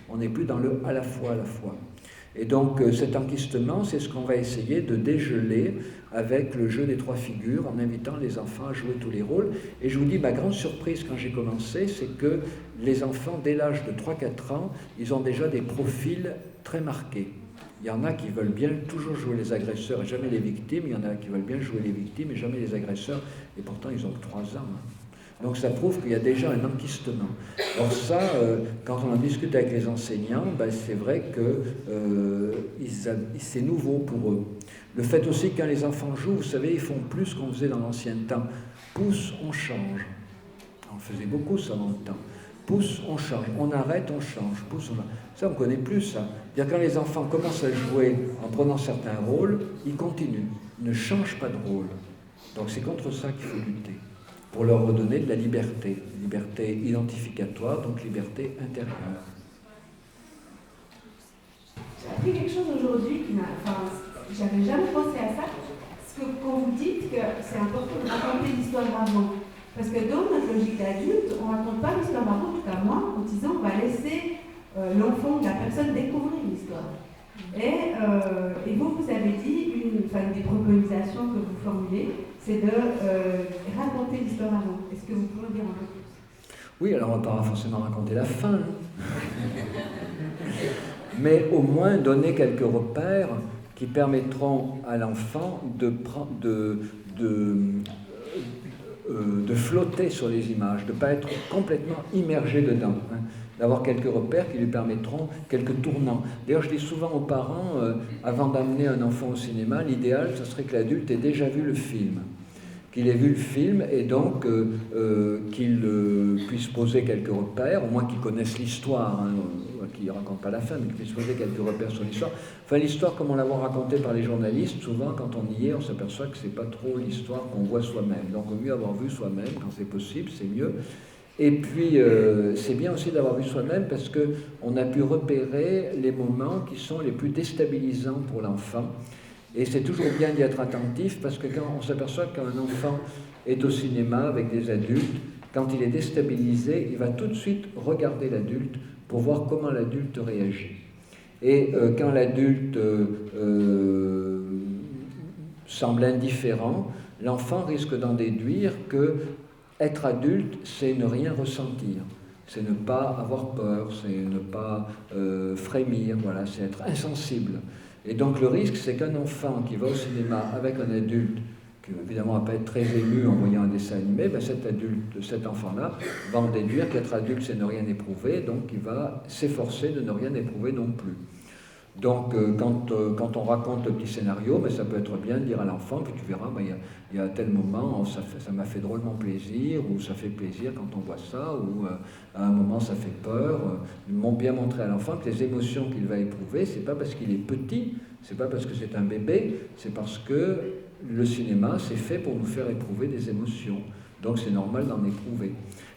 on n'est plus dans le à la fois. Et donc cet enquistement, c'est ce qu'on va essayer de dégeler avec le jeu des trois figures, en invitant les enfants à jouer tous les rôles. Et je vous dis, ma grande surprise quand j'ai commencé, c'est que les enfants, dès l'âge de 3-4 ans, ils ont déjà des profils très marqués. Il y en a qui veulent bien toujours jouer les agresseurs et jamais les victimes, il y en a qui veulent bien jouer les victimes et jamais les agresseurs, et pourtant ils ont que 3 ans. Donc ça prouve qu'il y a déjà un enquistement. Or ça, quand on en discute avec les enseignants, c'est vrai que c'est nouveau pour eux. Le fait aussi que quand les enfants jouent, vous savez, ils font plus qu'on faisait dans l'ancien temps. Pousse, on change. On faisait beaucoup ça dans le temps. Pousse, on change. On arrête, on change. Pousse, on change. Ça, on ne connaît plus ça. C'est-à-dire quand les enfants commencent à jouer en prenant certains rôles, ils continuent. Ils ne changent pas de rôle. Donc c'est contre ça qu'il faut lutter. Pour leur redonner de la liberté identificatoire, donc liberté intérieure. J'ai appris quelque chose aujourd'hui j'avais jamais pensé à ça, parce que quand vous dites que c'est important de raconter l'histoire avant, parce que dans notre logique d'adulte, on ne raconte pas l'histoire avant, en tout cas moi, en disant on va laisser l'enfant ou la personne découvrir l'histoire. Et vous avez dit, une des préconisations que vous formulez, c'est de raconter l'histoire avant. Est-ce que vous pouvez en dire un peu plus? Oui, alors on ne va pas forcément raconter la fin, mais au moins donner quelques repères qui permettront à l'enfant de flotter sur les images, de ne pas être complètement immergé dedans. D'avoir quelques repères qui lui permettront quelques tournants. D'ailleurs, je dis souvent aux parents, avant d'amener un enfant au cinéma, l'idéal, ce serait que l'adulte ait déjà vu le film. Qu'il ait vu le film et donc qu'il puisse poser quelques repères, au moins qu'il connaisse l'histoire, qu'il ne raconte pas la fin, mais qu'il puisse poser quelques repères sur l'histoire. Enfin, l'histoire, comme on l'a racontée par les journalistes, souvent, quand on y est, on s'aperçoit que ce n'est pas trop l'histoire qu'on voit soi-même. Donc, il vaut mieux avoir vu soi-même, quand c'est possible, c'est mieux. Et puis, c'est bien aussi d'avoir vu soi-même parce qu'on a pu repérer les moments qui sont les plus déstabilisants pour l'enfant. Et c'est toujours bien d'y être attentif parce que quand on s'aperçoit qu'un enfant est au cinéma avec des adultes, quand il est déstabilisé, il va tout de suite regarder l'adulte pour voir comment l'adulte réagit. Et quand l'adulte semble indifférent, l'enfant risque d'en déduire que être adulte, c'est ne rien ressentir, c'est ne pas avoir peur, c'est ne pas frémir, voilà, c'est être insensible. Et donc le risque, c'est qu'un enfant qui va au cinéma avec un adulte, qui évidemment ne va pas être très ému en voyant un dessin animé, cet enfant-là va en déduire qu'être adulte, c'est ne rien éprouver, donc il va s'efforcer de ne rien éprouver non plus. Donc quand on raconte le petit scénario, ça peut être bien de dire à l'enfant, puis tu verras, il y a tel moment, ça m'a fait drôlement plaisir, ou ça fait plaisir quand on voit ça, ou à un moment ça fait peur. Bien montrer à l'enfant que les émotions qu'il va éprouver, c'est pas parce qu'il est petit, c'est pas parce que c'est un bébé, c'est parce que le cinéma, c'est fait pour nous faire éprouver des émotions. Donc c'est normal d'en éprouver.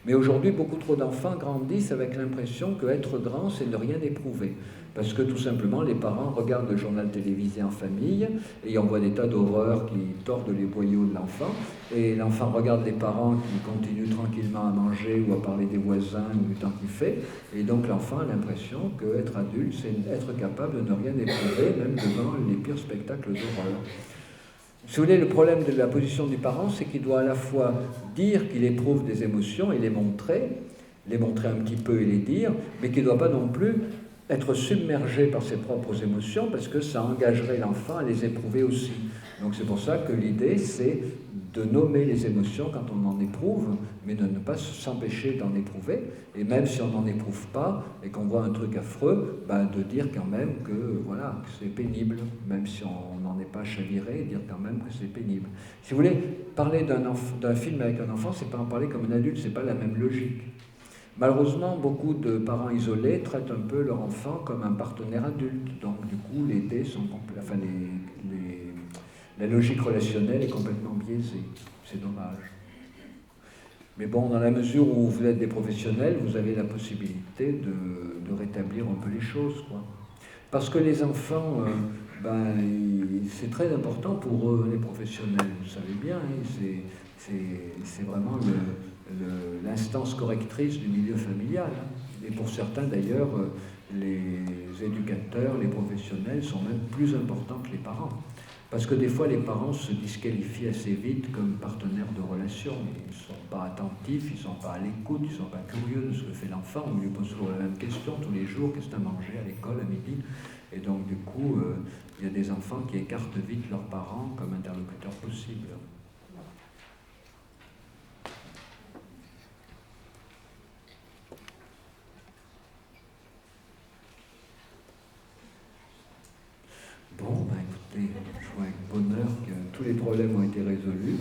Mais aujourd'hui, beaucoup trop d'enfants grandissent avec l'impression qu'être grand, c'est ne rien éprouver. Parce que tout simplement, les parents regardent le journal télévisé en famille et ils envoient des tas d'horreurs qui tordent les boyaux de l'enfant. Et l'enfant regarde les parents qui continuent tranquillement à manger ou à parler des voisins ou du temps qu'il fait. Et donc l'enfant a l'impression qu'être adulte, c'est être capable de ne rien éprouver, même devant les pires spectacles d'horreur. Si vous voulez, le problème de la position du parent, c'est qu'il doit à la fois dire qu'il éprouve des émotions et les montrer un petit peu et les dire, mais qu'il ne doit pas non plus être submergé par ses propres émotions, parce que ça engagerait l'enfant à les éprouver aussi. Donc c'est pour ça que l'idée, c'est de nommer les émotions quand on en éprouve, mais de ne pas s'empêcher d'en éprouver, et même si on n'en éprouve pas, et qu'on voit un truc affreux, de dire quand même que, voilà, que c'est pénible, même si on n'en est pas chaviré, dire quand même que c'est pénible. Si vous voulez, parler d'un film avec un enfant, c'est pas en parler comme un adulte, c'est pas la même logique. Malheureusement, beaucoup de parents isolés traitent un peu leur enfant comme un partenaire adulte. Donc, du coup, les dés sont enfin, la logique relationnelle est complètement biaisée. C'est dommage. Mais bon, dans la mesure où vous êtes des professionnels, vous avez la possibilité de rétablir un peu les choses, quoi. Parce que les enfants, c'est très important pour eux, les professionnels. Vous savez bien, hein, c'est vraiment l'instance correctrice du milieu familial. Et pour certains d'ailleurs, les éducateurs, les professionnels sont même plus importants que les parents. Parce que des fois les parents se disqualifient assez vite comme partenaires de relation. Ils ne sont pas attentifs, ils ne sont pas à l'écoute, ils ne sont pas curieux de ce que fait l'enfant. On lui pose toujours la même question tous les jours, qu'est-ce que tu as mangé à l'école à midi? Et donc du coup, il y a des enfants qui écartent vite leurs parents comme interlocuteurs possibles. Bon, écoutez, je vois avec bonheur que tous les problèmes ont été résolus.